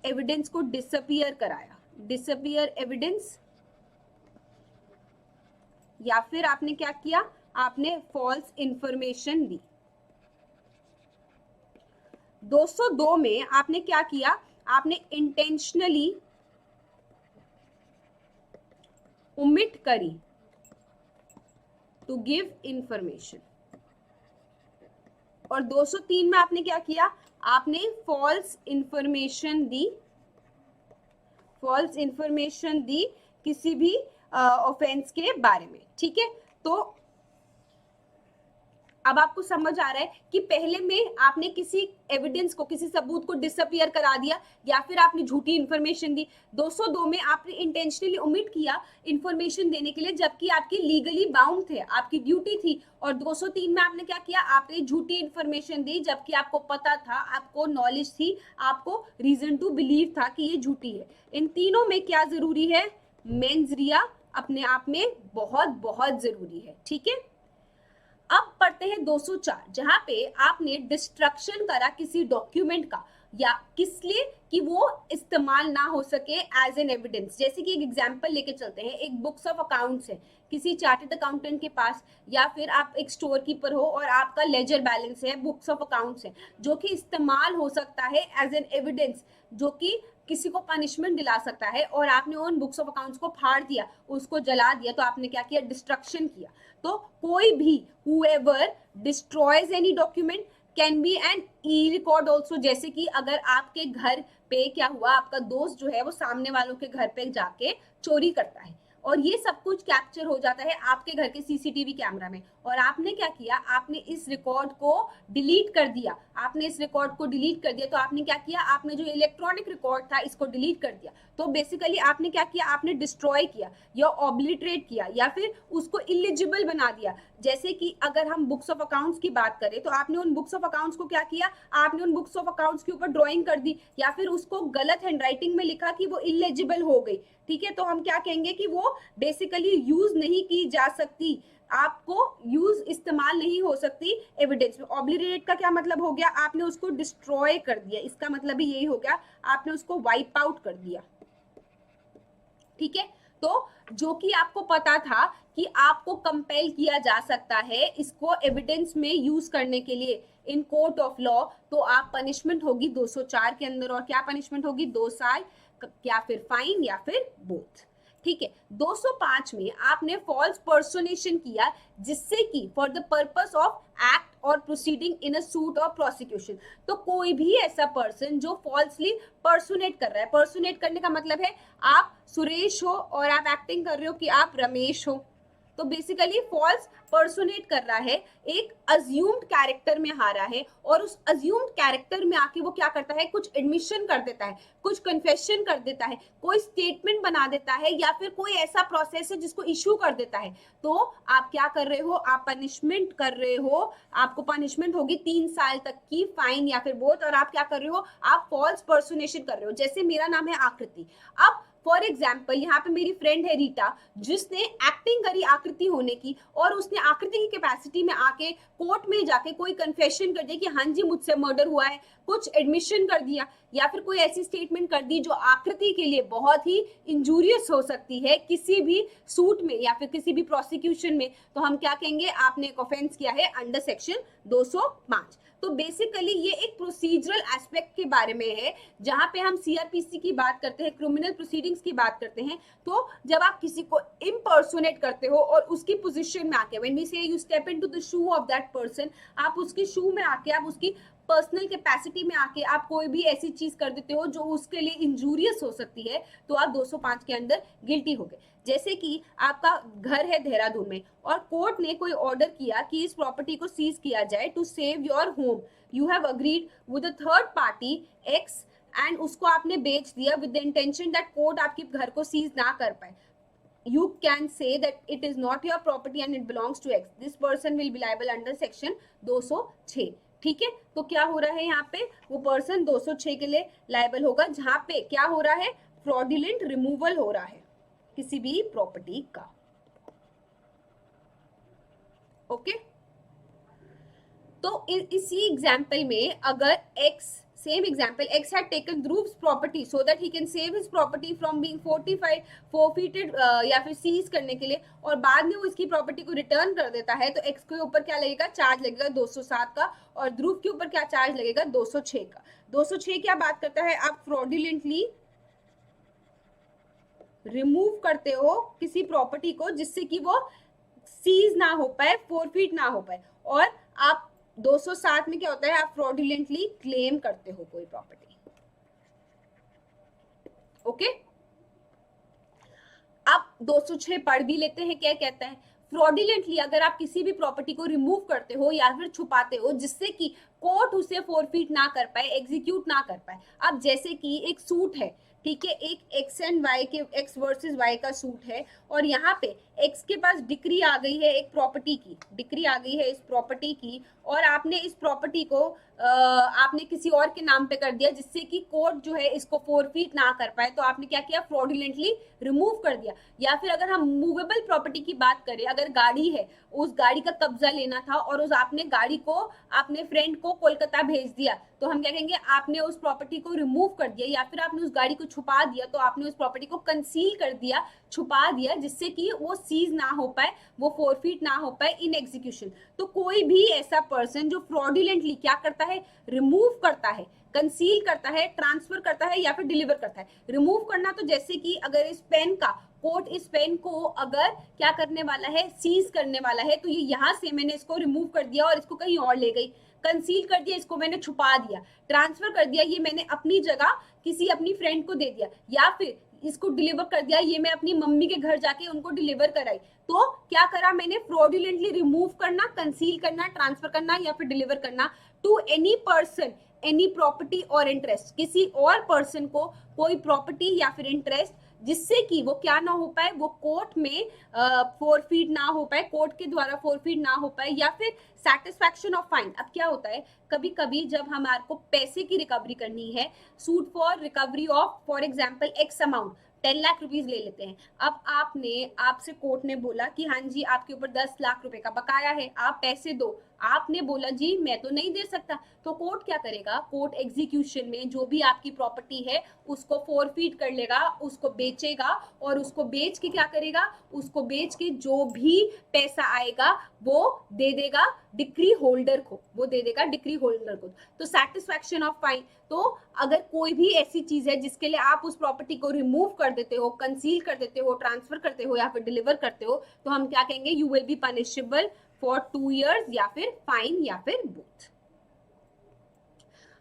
एविडेंस को डिसअपियर कराया, डिसअपियर एविडेंस, या फिर आपने क्या किया, आपने फॉल्स इंफॉर्मेशन दी। 202 में आपने क्या किया, आपने इंटेंशनली ओमिट करी टू गिव इंफॉर्मेशन। और 203 में आपने क्या किया, आपने फॉल्स इंफॉर्मेशन दी, फॉल्स इंफॉर्मेशन दी किसी भी ऑफेंस के बारे में। ठीक है, तो अब आपको समझ आ रहा है कि पहले में आपने किसी एविडेंस को, किसी सबूत को डिसअपियर करा दिया या फिर आपने झूठी इंफॉर्मेशन दी। 202 में आपने इंटेंशनली ओमिट किया इंफॉर्मेशन देने के लिए, जबकि आपकी लीगली बाउंड थे, आपकी ड्यूटी थी। और 203 में आपने क्या किया, आपने झूठी इंफॉर्मेशन दी, जबकि आपको पता था, आपको नॉलेज थी, आपको रीजन टू बिलीव था कि ये झूठी है। इन तीनों में क्या जरूरी है, मेंस रिया अपने आप में बहुत बहुत जरूरी है। ठीक है, अब पढ़ते हैं 204, जहां पे आपने डिस्ट्रक्शन करा किसी डॉक्यूमेंट का, या किस लिए कि वो इस्तेमाल ना हो सके एज एन एविडेंस। जैसे कि एक एग्जांपल लेके चलते हैं, एक बुक्स ऑफ अकाउंट्स है किसी चार्टर्ड अकाउंटेंट के पास, या फिर आप एक स्टोर कीपर हो और आपका लेजर बैलेंस है, बुक्स ऑफ अकाउंट्स है, जो कि इस्तेमाल हो सकता है एज एन एविडेंस, जो कि किसी को पनिशमेंट दिला सकता है, और आपने उन बुक्स ऑफ अकाउंट्स को फाड़ दिया, उसको जला दिया, तो आपने क्या किया, डिस्ट्रक्शन किया। तो कोई भी whoever destroys any document can be an e-record also। जैसे कि अगर आपके घर पे क्या हुआ, आपका दोस्त जो है वो सामने वालों के घर पे जाके चोरी करता है, और ये सब कुछ कैप्चर हो जाता है आपके घर के सीसीटीवी कैमरा में, और आपने क्या किया, आपने इस रिकॉर्ड को डिलीट कर दिया, आपने इस रिकॉर्ड को डिलीट कर दिया। तो आपने क्या किया, आपने जो इलेक्ट्रॉनिक रिकॉर्ड था इसको डिलीट कर दिया। तो बेसिकली आपने क्या किया, आपने डिस्ट्रॉय किया या ऑब्लिटरेट किया या फिर उसको इलिजिबल बना दिया। जैसे कि अगर हम बुक्स ऑफ अकाउंट्स की बात करें, तो आपने उन बुक्स ऑफ अकाउंट्स को क्या किया, आपने उन बुक्स ऑफ अकाउंट्स के ऊपर ड्राइंग कर दी, या फिर उसको गलत हैंडराइटिंग में लिखा कि वो इलिजिबल हो गई। ठीक है, तो हम क्या कहेंगे कि वो बेसिकली यूज नहीं की जा सकती, आपको यूज इस्तेमाल नहीं हो सकती एविडेंस में। ऑब्लिटरेट का क्या मतलब हो गया, आपने उसको डिस्ट्रॉय कर दिया, इसका मतलब भी यही हो गया, आपने उसको वाइप आउट कर दिया। ठीक है, तो जो कि आपको पता था कि आपको कंपेल किया जा सकता है इसको एविडेंस में यूज करने के लिए इन कोर्ट ऑफ लॉ, तो आप पनिशमेंट होगी 204 के अंदर, और क्या पनिशमेंट होगी, 2 साल या फिर फाइन या फिर बोथ। ठीक है, 205 में आपने फॉल्स पर्सोनेशन किया, जिससे कि for the purpose of act और प्रोसीडिंग इन अ सूट और प्रोसिक्यूशन। तो कोई भी ऐसा पर्सन जो फॉल्सली पर्सोनेट कर रहा है, पर्सोनेट करने का मतलब है आप सुरेश हो और आप एक्टिंग कर रहे हो कि आप रमेश हो, तो बेसिकली फॉल्स पर्सोनेट कर रहा है, एक अज्यूम्ड कैरेक्टर में आ रहा है, और उस अज्यूम्ड कैरेक्टर में आके वो क्या करता है, कुछ एडमिशन कर देता है, कुछ कन्फेशन कर देता है, कोई स्टेटमेंट बना देता है, या फिर कोई ऐसा प्रोसेस है जिसको इशू कर देता है। तो आप क्या कर रहे हो, आप पनिशमेंट कर रहे हो, आपको पनिशमेंट होगी 3 साल तक की, फाइन या फिर बोथ। और आप क्या कर रहे हो, आप फॉल्स पर्सोनेशन कर रहे हो। जैसे मेरा नाम है आकृति, अब फॉर एग्जाम्पल यहाँ पे मेरी फ्रेंड है रीटा, जिसने एक्टिंग करी आकृति होने की, और उसने आकृति की कैपेसिटी में आके कोर्ट में जाके कोई कन्फेशन कर दिया कि हाँ जी मुझसे मर्डर हुआ है, कुछ एडमिशन कर दिया, या फिर कोई ऐसी स्टेटमेंट कर दी जो आकृति के लिए बहुत ही इंजूरियस हो सकती है किसी भी सूट में या फिर किसी भी प्रोसिक्यूशन में। तो हम क्या कहेंगे, आपने एक ऑफेंस किया है अंडर सेक्शन 205। तो बेसिकली ये एक प्रोसीजरल एस्पेक्ट के बारे में है, जहां पे हम सीआरपीसी की बात करते हैं, क्रिमिनल प्रोसीडिंग्स की बात करते हैं। तो जब आप किसी को इम्पर्सोनेट करते हो और उसकी पोजीशन में आके, व्हेन वी से you step into the shoe of that person, आप उसकी शू में आके आप उसकी पर्सनल कैपेसिटी में आके आप कोई भी ऐसी चीज कर देते हो जो उसके लिए इंजूरियस हो सकती है, तो आप 205 के अंदर गिल्टी हो गए। जैसे कि आपका घर है देहरादून में और कोर्ट ने कोई ऑर्डर किया कि इस प्रॉपर्टी को सीज किया जाए to save your home, you have agreed with a third party X and उसको आपने बेच दिया with the intention that court आपके घर को सीज ना कर पाए, you can say that it is not your property and it belongs to X. This person will be liable under section 206. ठीक है, तो क्या हो रहा है यहाँ पे, वो पर्सन 206 के लिए लाइबल होगा, जहां पे क्या हो रहा है, फ्रॉडुलेंट रिमूवल हो रहा है किसी भी प्रॉपर्टी का। ओके, तो इसी एग्जाम्पल में अगर X, same example, X had taken Dhruv's property so that he can save his property from being forfeited या फिर सीज करने के लिए, और बाद में वो इसकी प्रॉपर्टी को रिटर्न कर देता है, तो X के ऊपर क्या लगेगा, चार्ज लगेगा 207 का, और ध्रुव के ऊपर क्या चार्ज लगेगा, 206 का। 206 क्या बात करता है, आप फ्रॉडुलेंटली रिमूव करते हो किसी प्रॉपर्टी को जिससे कि वो सीज ना हो पाए, फोरफीट ना हो पाए, और आप 207 में क्या होता है, आप फ्रॉडुलेंटली क्लेम करते हो कोई प्रॉपर्टी। ओके, आप 206 पढ़ भी लेते हैं, क्या कहता है, फ्रॉडुलेंटली अगर आप किसी भी प्रॉपर्टी को रिमूव करते हो या फिर छुपाते हो जिससे कि कोर्ट उसे फोरफीट ना कर पाए, एग्जीक्यूट ना कर पाए। अब जैसे कि एक सूट है, ठीक है, एक एक्स एंड वाई के, एक्स वर्सेस वाई का सूट है, और यहाँ पे एक्स के पास डिक्री आ गई है एक प्रॉपर्टी की, डिक्री आ गई है इस प्रॉपर्टी की, और आपने इस प्रॉपर्टी को आपने किसी और के नाम पे कर दिया जिससे कि कोर्ट जो है इसको फोरफीट ना कर पाए, तो आपने क्या किया, फ्रॉडुलेंटली रिमूव कर दिया। या फिर अगर हम मूवेबल प्रॉपर्टी की बात करें, अगर गाड़ी है, उस गाड़ी का कब्जा लेना था और उस आपने गाड़ी को अपने फ्रेंड को कोलकाता भेज दिया, तो हम क्या कहेंगे, आपने उस प्रॉपर्टी को रिमूव कर दिया, या फिर आपने उस गाड़ी को छुपा दिया, तो आपने उस प्रॉपर्टी को कंसील कर दिया, छुपा दिया, जिससे कि वो सीज ना हो पाए, वो फोरफीट ना हो पाए इन एग्जीक्यूशन। तो कोई भी ऐसा पर्सन जो फ्रॉडुलेंटली क्या करता है, रिमूव करता है, कंसील करता है, ट्रांसफर करता है या फिर डिलीवर करता है। रिमूव करना तो जैसे कि अगर इस पेन का कोर्ट इस पेन को अगर क्या करने वाला है, सीज करने वाला है, तो ये यहाँ से मैंने इसको रिमूव कर दिया और इसको कहीं और ले गई, कंसील कर दिया, इसको मैंने छुपा दिया, ट्रांसफर कर दिया, ये मैंने अपनी जगह किसी अपनी फ्रेंड को दे दिया, या फिर इसको डिलीवर कर दिया, ये मैं अपनी मम्मी के घर जाके उनको डिलीवर कराई। तो क्या करा मैंने, फ्रॉडुलेंटली रिमूव करना, कंसील करना, ट्रांसफर करना या फिर डिलीवर करना to any person, any property और इंटरेस्ट, किसी और पर्सन को कोई प्रॉपर्टी या फिर इंटरेस्ट जिससे कि वो क्या ना हो पाए, वो कोर्ट में फोरफीट ना हो पाए, कोर्ट के द्वारा फोरफीट ना हो पाए, या फिर सेटिस्फैक्शन ऑफ फाइन। अब क्या होता है, कभी कभी जब हमारे को पैसे की रिकवरी करनी है, suit for recovery of for example x amount 10 lakh rupees ले लेते हैं। अब आपसे कोर्ट ने बोला कि हाँ जी आपके ऊपर 10 लाख रुपए का बकाया है, आप पैसे दो। आपने बोला जी मैं तो नहीं दे सकता, तो कोर्ट क्या करेगा, कोर्ट एग्जीक्यूशन में जो भी आपकी प्रॉपर्टी है उसको फोरफीट कर लेगा, उसको बेचेगा, और उसको बेच के क्या करेगा, उसको बेच के जो भी पैसा आएगा वो दे देगा डिक्री होल्डर को, वो दे देगा डिक्री होल्डर को। तो सेटिस्फैक्शन ऑफ फाइन, तो अगर कोई भी ऐसी चीज है जिसके लिए आप उस प्रॉपर्टी को रिमूव कर देते हो, कंसील कर देते हो, ट्रांसफर करते हो या फिर डिलीवर करते हो, तो हम क्या कहेंगे, you will be punishable for 2 years या फिर फाइन या फिर बोथ।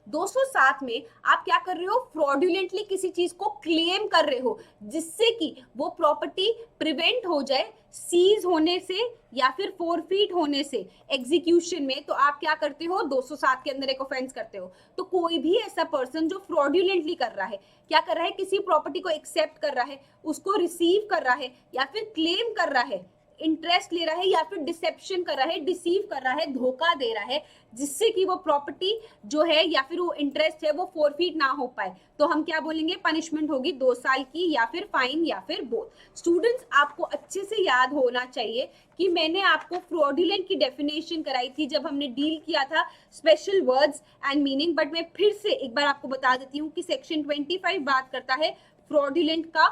207 में आप क्या कर रहे हो, फ्रॉडुलेंटली किसी चीज को क्लेम कर रहे हो जिससे कि वो प्रॉपर्टी प्रिवेंट हो जाए सीज होने से या फिर फोरफीट होने से एग्जीक्यूशन में, तो आप क्या करते हो, 207 के अंदर एक ऑफेंस करते हो। तो कोई भी ऐसा पर्सन जो फ्रॉडुलेंटली कर रहा है, क्या कर रहा है, किसी प्रॉपर्टी को एक्सेप्ट कर रहा है, उसको रिसीव कर रहा है या फिर क्लेम कर रहा है, इंटरेस्ट ले रहा है या फिर डिसेप्शन कर रहा है, डिसीव कर रहा है, धोखा दे रहा है, जिससे कि वो प्रॉपर्टी जो है या फिर वो इंटरेस्ट है वो फोरफीट ना हो पाए, तो हम क्या बोलेंगे, पनिशमेंट होगी 2 साल की या फिर फाइन या फिर बोथ। स्टूडेंट्स आपको अच्छे से याद होना चाहिए कि मैंने आपको फ्रॉडुलेंट की डेफिनेशन कराई थी जब हमने डील किया था special words and meaning, but मैं फिर से एक बार आपको बता देती हूँ कि सेक्शन 25 बात करता है फ्रॉडुलेंट का,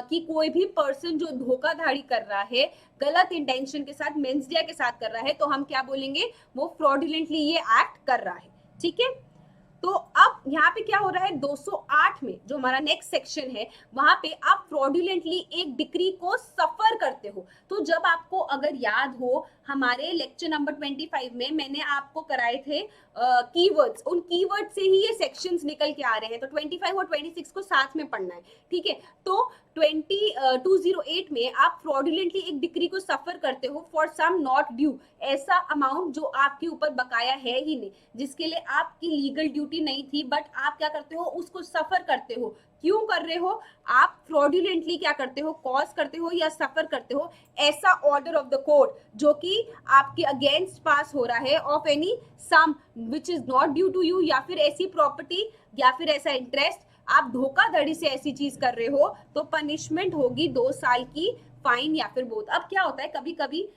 कि कोई भी पर्सन जो धोखाधड़ी कर रहा है, गलत इंटेंशन के साथ, मेंसडिया के साथ कर रहा है, तो हम क्या बोलेंगे, वो फ्रॉडुलेंटली ये एक्ट कर रहा है। ठीक है, तो अब यहाँ पे क्या हो रहा है, 208 में जो हमारा नेक्स्ट सेक्शन है वहां पे आप फ्रॉडुलेंटली एक डिक्री को सफर करते हो। तो जब आपको अगर याद हो, हमारे लेक्चर नंबर 25 में मैंने आपको कराए थे कीवर्ड्स, उन कीवर्ड से ही ये सेक्शंस निकल के आ रहे हैं। तो 25 और 26 को साथ में पढ़ना है, ठीक है। तो 208 में आप फ्रॉडुलेंटली एक डिक्री को सफर करते हो फॉर सम नॉट ड्यू, ऐसा अमाउंट जो आपके ऊपर बकाया है ही नहीं, जिसके लिए आपकी लीगल ड्यूटी नहीं थी, बट आप क्या करते हो, उसको सफर करते हो। क्यों कर रहे हो, आप फ्रॉडुलेंटली क्या करते हो, कॉज करते हो या सफर करते हो ऐसा ऑर्डर ऑफ द कोर्ट जो कि आपके अगेंस्ट पास हो रहा है of any sum which is not due to you, या फिर ऐसी प्रॉपर्टी या फिर ऐसा इंटरेस्ट आप धोखाधड़ी से ऐसी चीज कर रहे हो, तो पनिशमेंट होगी 2 साल की फाइन या फिर बोथ। अब क्या होता है, कभी कभी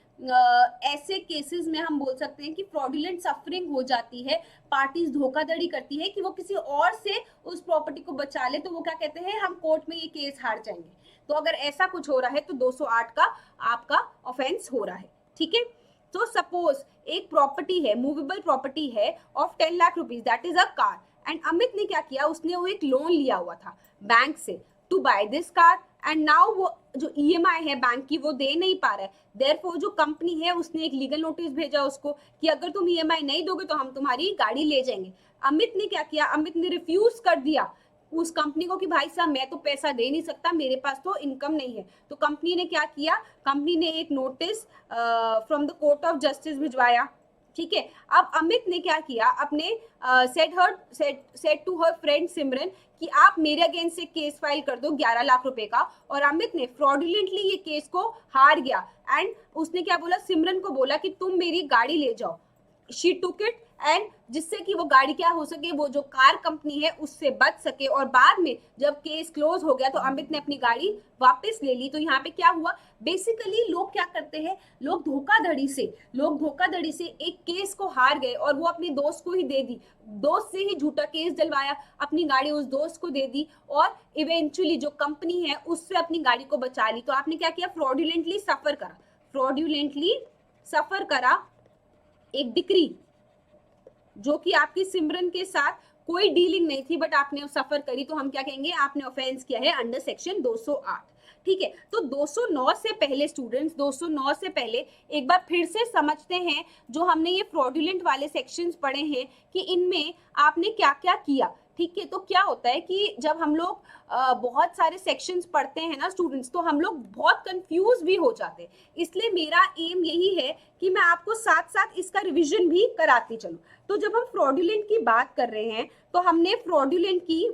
ऐसे केसेस में हम बोल सकते हैं कि फ्रॉडुलेंट सफरिंग हो जाती है, पार्टीज धोखाधड़ी करती है कि वो किसी और से उस प्रॉपर्टी को बचा ले, तो वो क्या कहते हैं, हम कोर्ट में ये केस हार जाएंगे। तो अगर ऐसा कुछ हो रहा है तो 208 का आपका ऑफेंस हो रहा है, ठीक है। तो सपोज एक प्रॉपर्टी है, मूवेबल प्रॉपर्टी है of 10 lakh rupees, that is a car, and Amit ने क्या किया, उसने वो एक लोन लिया हुआ था बैंक से to buy this car, and now वो जो ईएमआई है बैंक की वो दे नहीं पा रहा है, देयरफॉर जो कंपनी है उसने एक लीगल नोटिस भेजा उसको कि अगर तुम ईएमआई नहीं दोगे तो हम तुम्हारी गाड़ी ले जाएंगे। अमित ने क्या किया, अमित ने रिफ्यूज कर दिया उस कंपनी को कि भाई साहब मैं तो पैसा दे नहीं सकता, मेरे पास तो इनकम नहीं है। तो कंपनी ने क्या किया, कंपनी ने एक notice from the court of justice भिजवाया, ठीक है। अब अमित ने क्या किया, अपने सेड टू हर फ्रेंड सिमरन कि आप मेरे अगेंस्ट से केस फाइल कर दो 11 लाख रुपए का, और अमित ने फ्रॉडुलेंटली ये केस को हार गया, एंड उसने क्या बोला, सिमरन को बोला कि तुम मेरी गाड़ी ले जाओ। शी टुक इट, एंड जिससे कि वो गाड़ी क्या हो सके, वो जो कार कंपनी है उससे बच सके, और बाद में जब केस क्लोज हो गया तो अमित ने अपनी गाड़ी वापस ले ली। तो यहाँ पे क्या हुआ, बेसिकली लोग क्या करते हैं, लोग धोखाधड़ी से एक केस को हार गए और वो अपने दोस्त को ही दे दी, दोस्त से ही झूठा केस डलवाया, अपनी गाड़ी उस दोस्त को दे दी, और इवेंचुअली जो कंपनी है उससे अपनी गाड़ी को बचा ली। तो आपने क्या किया, फ्रॉडुलेंटली सफर करा एक डिक्री जो कि आपकी सिमरन के साथ कोई डीलिंग नहीं थी, बट आपने सफर करी, तो हम क्या कहेंगे, आपने ऑफेंस किया है अंडर सेक्शन 208, ठीक है। तो 209 से पहले स्टूडेंट्स, 209 से पहले एक बार फिर से समझते हैं जो हमने ये फ्रॉडुलेंट वाले सेक्शंस पढ़े हैं कि इनमें आपने क्या क्या किया, ठीक है। तो क्या होता है कि जब हम लोग बहुत सारे सेक्शंस पढ़ते हैं ना स्टूडेंट्स, तो हम लोग बहुत कंफ्यूज भी हो जाते हैं, इसलिए मेरा एम यही है कि मैं आपको साथ साथ इसका रिवीजन भी कराती चलूं। तो जब हम फ्रॉडुलेंट की बात कर रहे हैं, तो हमने फ्रॉडुलेंट की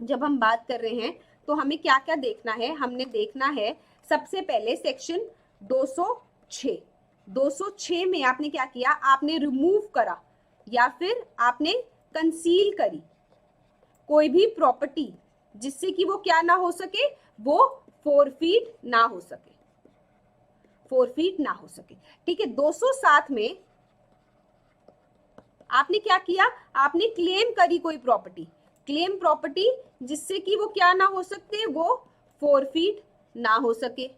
जब हम बात कर रहे हैं तो हमें क्या क्या देखना है, हमने देखना है सबसे पहले सेक्शन 206 में आपने क्या किया, आपने रिमूव करा या फिर आपने कंसील करी कोई भी प्रॉपर्टी जिससे कि वो क्या ना हो सके, वो फोरफीट ना हो सके, ठीक है। 207 में आपने क्या किया, आपने क्लेम करी कोई प्रॉपर्टी जिससे कि वो क्या ना हो सकते, वो फोरफीट ना हो सके,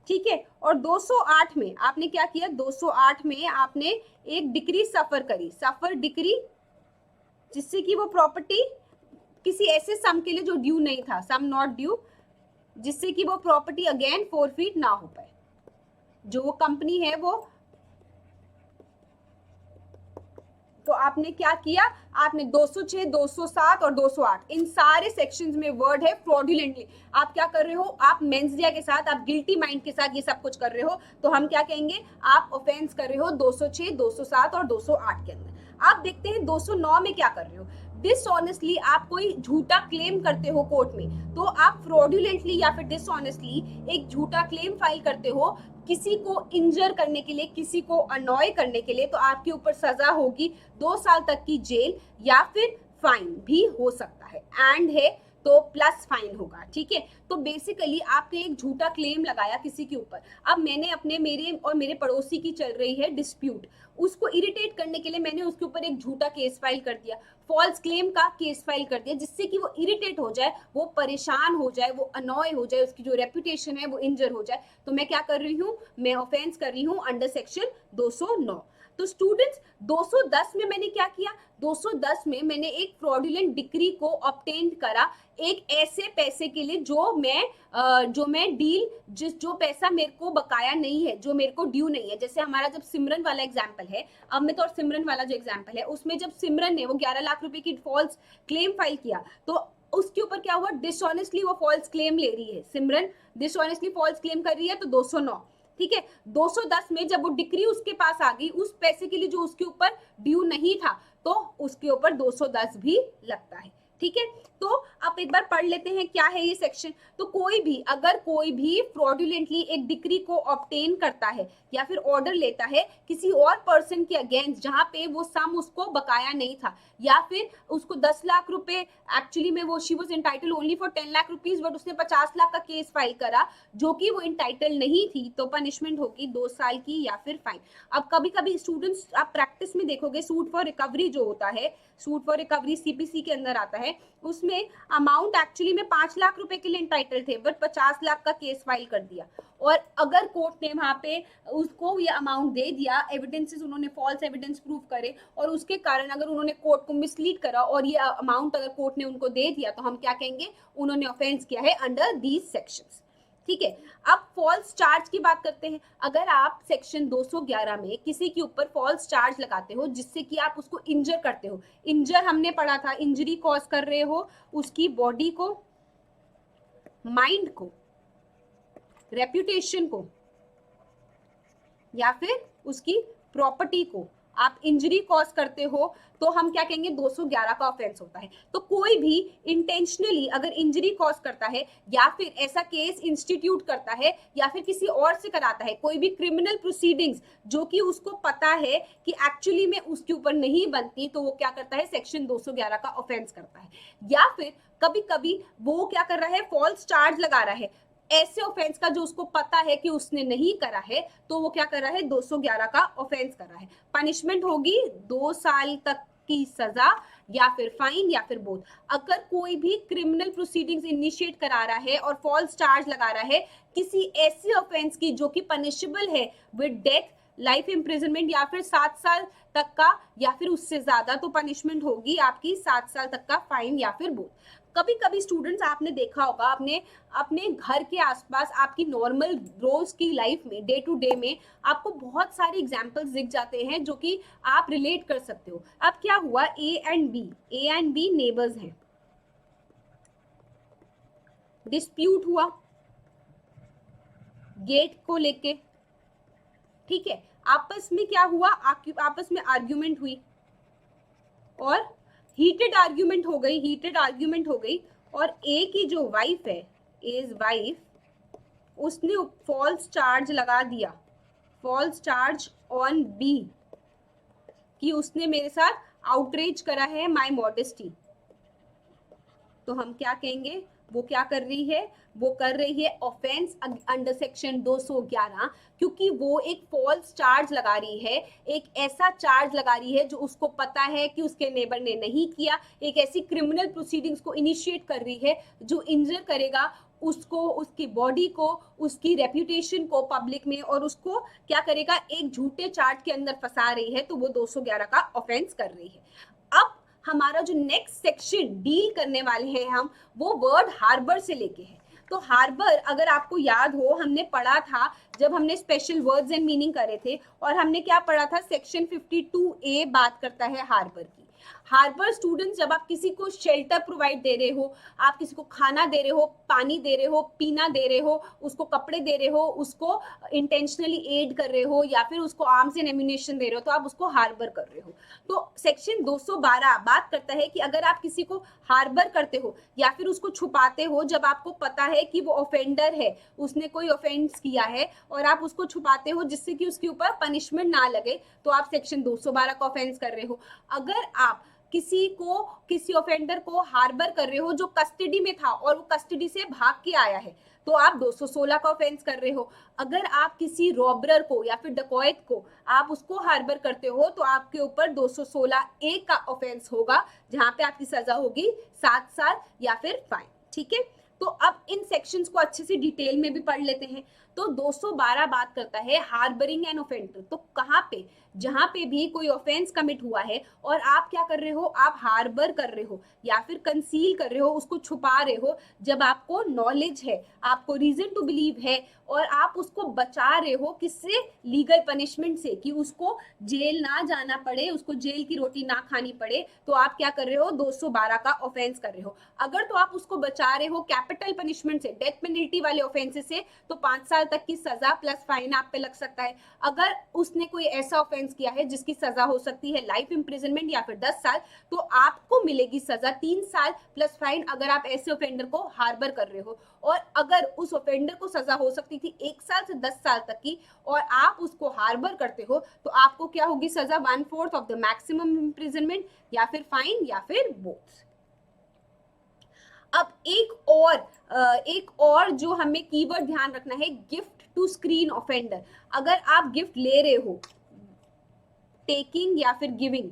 ठीक है। और 208 में आपने क्या किया, 208 में आपने एक डिक्री सफर डिक्री जिससे कि वो प्रॉपर्टी किसी ऐसे सम के लिए जो ड्यू नहीं था, सम नॉट ड्यू, जिससे कि वो प्रॉपर्टी अगेन फोरफीट ना हो पाए, जो वो कंपनी है वो। तो आपने क्या किया, आपने 206, 207 और 208 इन सारे सेक्शंस में वर्ड है फ्रॉडुलेंटली। आप क्या कर रहे हो, आप मेंसडिया के साथ, आप गिल्टी माइंड के साथ ये सब कुछ कर रहे हो, तो हम क्या कहेंगे, आप ऑफेंस कर रहे हो 206, 207 और 208 के अंदर। आप देखते हैं 209 में क्या कर रहे हो, डिसऑनेस्टली आप कोई झूठा क्लेम करते हो कोर्ट में, तो आप फ्रॉडुलेंटली या फिर डिसऑनेस्टली एक झूठा क्लेम फाइल करते हो किसी को इंजर करने के लिए, किसी को अनॉय करने के लिए, तो आपके ऊपर सजा होगी 2 साल तक की जेल या फिर फाइन भी हो सकता है, एंड है तो प्लस फाइन होगा, ठीक है। तो बेसिकली आपने एक झूठा क्लेम लगाया किसी के ऊपर। अब मैंने अपने मेरे पड़ोसी की चल रही है डिस्प्यूट, उसको इरिटेट करने के लिए मैंने उसके ऊपर एक झूठा केस फाइल कर दिया, फॉल्स क्लेम का केस फाइल कर दिया, जिससे कि वो इरिटेट हो जाए, वो परेशान हो जाए, वो अनॉय हो जाए, उसकी जो रेपुटेशन है वो इंजर हो जाए। तो मैं क्या कर रही हूँ, मैं ऑफेंस कर रही हूँ अंडर सेक्शन 209। तो स्टूडेंट्स 210 में मैंने क्या किया, 210 में मैंने एक फ्रॉडुलेंट डिक्री को ऑब्टेन करा एक ऐसे पैसे के लिए जो मैं डील जो पैसा मेरे को बकाया नहीं है, जो मेरे को ड्यू नहीं है। जैसे हमारा जब सिमरन वाला एग्जाम्पल है, अब मैं तो और सिमरन वाला जो एग्जाम्पल है उसमें जब सिमरन ने वो 11 लाख रुपए की फॉल्स क्लेम फाइल किया तो उसके ऊपर क्या हुआ, डिसऑनेस्टली वो फॉल्स क्लेम ले रही है, सिमरन डिसऑनेस्टली फॉल्स क्लेम कर रही है, तो 209, ठीक है। 210 में जब वो डिक्री उसके पास आ गई उस पैसे के लिए जो उसके ऊपर ड्यू नहीं था, तो उसके ऊपर 210 भी लगता है, ठीक है। तो आप एक बार पढ़ लेते हैं क्या है ये सेक्शन। तो अगर कोई भी फ्रॉडुलेंटली एक डिक्री को ऑब्टेन करता है या फिर ऑर्डर लेता है किसी और पर्सन के अगेंस्ट जहां पे वो सम उसको बकाया नहीं था, या फिर उसको 10 लाख रुपए एक्चुअली में वो she was entitle only for 10 lakh rupees but उसने 50 लाख का केस फाइल करा जो कि वो एंटाइटल नहीं थी, तो पनिशमेंट होगी 2 साल की या फिर फाइन। अब कभी कभी स्टूडेंट्स आप प्रैक्टिस में देखोगे सूट फॉर रिकवरी जो होता है, सूट फॉर रिकवरी सीपीसी के अंदर आता है, उसमें अमाउंट एक्चुअली में 5 लाख रुपए के लिए एंटाइटल थे बट 50 लाख का केस फाइल कर दिया, और अगर कोर्ट ने वहां पे उसको ये अमाउंट दे दिया, एविडेंसेस उन्होंने फॉल्स एविडेंस प्रूव करे और उसके कारण अगर उन्होंने कोर्ट को मिसलीड करा और ये अमाउंट अगर कोर्ट ने उनको दे दिया तो हम क्या कहेंगे, उन्होंने ऑफेंस किया है अंडर दीज सेक्शंस, ठीक है। अब फॉल्स चार्ज की बात करते हैं। अगर आप सेक्शन 211 में किसी के ऊपर फॉल्स चार्ज लगाते हो जिससे कि आप उसको इंजर करते हो, इंजर हमने पढ़ा था, इंजरी कॉज कर रहे हो उसकी बॉडी को, माइंड को, रेप्यूटेशन को या फिर उसकी प्रॉपर्टी को आप इंजरी कॉज करते हो तो हम क्या कहेंगे, 211 का ऑफेंस होता है। तो कोई भी इंटेंशनली अगर इंजरी कॉज करता है या फिर ऐसा केस इंस्टीट्यूट करता है या फिर किसी और से कराता है, कोई भी क्रिमिनल प्रोसीडिंग्स जो कि उसको पता है कि एक्चुअली में उसके ऊपर नहीं बनती, तो वो क्या करता है, सेक्शन 211 का ऑफेंस करता है। या फिर कभी कभी वो क्या कर रहा है, फॉल्स चार्ज लगा रहा है ऐसे ऑफेंस का जो उसको पता है कि उसने नहीं करा है, तो वो क्या कर रहा है, 211 का ऑफेंस कर रहा है। पनिशमेंट होगी 2 साल तक की सजा या फिर फाइन या फिर बोथ। अगर कोई भी क्रिमिनल प्रोसीडिंग्स इनिशिएट करा रहा है और फॉल्स चार्ज लगा रहा है किसी ऐसे ऑफेंस की जो कि पनिशेबल है विद डेथ, लाइफ इम्प्रिजनमेंट या फिर 7 साल तक का या फिर उससे ज्यादा, तो पनिशमेंट होगी आपकी 7 साल तक का फाइन या फिर बोथ। कभी कभी स्टूडेंट्स आपने देखा होगा अपने घर के आसपास आपकी नॉर्मल रोज की लाइफ में, डे टू डे में आपको बहुत सारे एग्जांपल्स दिख जाते हैं जो कि आप रिलेट कर सकते हो। अब क्या हुआ, ए एंड बी नेबर्स हैं, डिस्प्यूट हुआ गेट को लेके, ठीक है। आपस में क्या हुआ, आपस में आर्ग्यूमेंट हुई और हीटेड आर्ग्यूमेंट हो गई और ए की जो वाइफ है, एज वाइफ, उसने फॉल्स चार्ज लगा दिया, फॉल्स चार्ज ऑन बी कि उसने मेरे साथ आउटरीच करा है माय मॉडेस्टी। तो हम क्या कहेंगे, वो क्या कर रही है, वो कर रही है ऑफेंस अंडर सेक्शन 211, क्योंकि वो एक फॉल्स चार्ज लगा रही है, एक ऐसा चार्ज लगा रही है जो उसको पता है कि उसके नेबर ने नहीं किया, एक ऐसी क्रिमिनल प्रोसीडिंग्स को इनिशिएट कर रही है जो इंजर करेगा उसको, उसकी बॉडी को, उसकी रेप्यूटेशन को पब्लिक में, और उसको क्या करेगा, एक झूठे चार्ज के अंदर फंसा रही है, तो वो 211 का ऑफेंस कर रही है। अब हमारा जो नेक्स्ट सेक्शन डील करने वाले हैं हम, वो वर्ड हार्बर से लेके है। तो हार्बर अगर आपको याद हो, हमने पढ़ा था जब हमने स्पेशल वर्ड्स एंड मीनिंग करे थे, और हमने क्या पढ़ा था, सेक्शन 52A बात करता है हार्बर की। हार्बर स्टूडेंट्स, जब आप किसी को शेल्टर प्रोवाइड दे रहे हो, आप किसी को खाना दे रहे हो, पानी दे रहे हो, पीना दे रहे हो, उसको कपड़े दे रहे हो, उसको इंटेंशनली एड कर रहे हो या फिर उसको आर्म्स एंड एम्यूनेशन दे रहे हो, तो आप उसको हार्बर कर रहे हो। तो सेक्शन 212 बात करता है कि अगर आप किसी को हार्बर करते हो या फिर उसको छुपाते हो जब आपको पता है कि वो ऑफेंडर है, उसने कोई ऑफेंस किया है, और आप उसको छुपाते हो जिससे कि उसके ऊपर पनिशमेंट ना लगे, तो आप सेक्शन 212 का ऑफेंस कर रहे हो। अगर आप किसी ऑफेंडर को हार्बर कर रहे हो जो कस्टडी में था और वो कस्टडी से भाग के आया है, तो आप 216 का ऑफेंस कर रहे हो। अगर आप किसी रॉबरर को या फिर डकॉयत को आप उसको हार्बर करते हो, तो आपके ऊपर 216A का ऑफेंस होगा, जहां पे आपकी सजा होगी 7 साल या फिर फाइन, ठीक है। तो अब इन सेक्शंस को अच्छे से डिटेल में भी पढ़ लेते हैं। तो 212 बात करता है हार्बरिंग एन ऑफेंडर, तो कहाँ पे, जहां पे भी कोई ऑफेंस कमिट हुआ है और आप क्या कर रहे हो, आप हार्बर कर रहे हो या फिर कंसील कर रहे हो, उसको छुपा रहे हो, जब आपको नॉलेज है, आपको रीजन टू बिलीव है और आप उसको बचा रहे हो किससे, लीगल पनिशमेंट से, कि उसको जेल ना जाना पड़े, उसको जेल की रोटी ना खानी पड़े, तो आप क्या कर रहे हो, 212 का ऑफेंस कर रहे हो। अगर तो आप उसको बचा रहे हो कैपिटल पनिशमेंट से, डेथ पेनल्टी वाले ऑफेंसेस से, तो 5 साल तक की सजा प्लस फाइन आप पे लग सकता है। अगर उसने कोई ऐसा ऑफेंस किया है जिसकी सजा हो सकती है लाइफ इंप्रिजनमेंट या फिर 10 साल, तो आपको मिलेगी सजा 3 साल प्लस फाइन, अगर आप ऐसे ऑफेंडर को हार्बर कर रहे हो। और अगर उस ऑफेंडर को सजा हो सकती थी 1 साल से 10 साल तक की और आप उसको हार्बर करते हो, तो आपको क्या होगी सजा, 1/4 ऑफ द मैक्सिमम इंप्रिजनमेंट या फिर फाइन या फिर बोथ। अब एक और जो हमें कीवर्ड ध्यान रखना है, गिफ्ट टू स्क्रीन ऑफेंडर। अगर आप गिफ्ट ले रहे हो, टेकिंग या फिर गिविंग,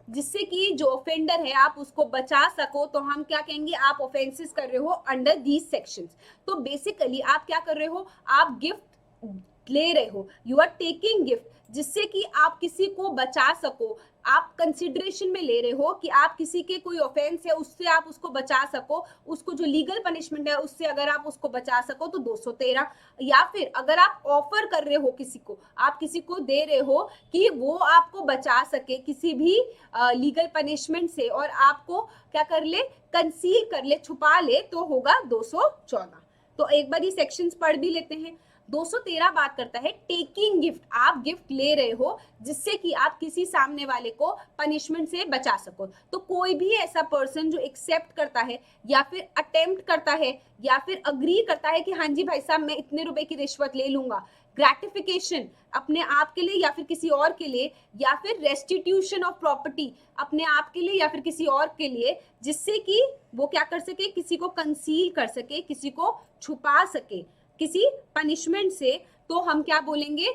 जिससे कि जो ऑफेंडर है आप उसको बचा सको, तो हम क्या कहेंगे, आप ऑफेंसेस कर रहे हो अंडर दीज सेक्शंस। तो बेसिकली आप क्या कर रहे हो, आप गिफ्ट ले रहे हो, यू आर टेकिंग गिफ्ट, जिससे कि आप किसी को बचा सको, आप कंसिडरेशन में ले रहे हो कि आप किसी के कोई ऑफेंस है उससे आप उसको बचा सको, उसको जो लीगल पनिशमेंट है उससे अगर आप उसको बचा सको तो 213। या फिर अगर आप ऑफर कर रहे हो किसी को, आप किसी को दे रहे हो कि वो आपको बचा सके किसी भी लीगल पनिशमेंट से और आपको क्या कर ले, कंसील कर ले, छुपा ले, तो होगा 214। तो एक बार ये सेक्शंस पढ़ भी लेते हैं। 213 बात करता है टेकिंग गिफ्ट, आप गिफ्ट ले रहे हो जिससे कि आप किसी सामने वाले को पनिशमेंट से बचा सको। तो कोई भी ऐसा पर्सन जो एक्सेप्ट करता है या फिर अटेम्प्ट करता है या फिर अग्री करता है कि हाँ जी भाई साहब मैं इतने रुपए की रिश्वत ले लूंगा, ग्रेटिफिकेशन अपने आप के लिए या फिर किसी और के लिए, या फिर रेस्टिट्यूशन ऑफ प्रॉपर्टी अपने आप के लिए या फिर किसी और के लिए, जिससे कि वो क्या कर सके, किसी को कंसील कर सके, किसी को छुपा सके किसी पनिशमेंट से, तो हम क्या बोलेंगे,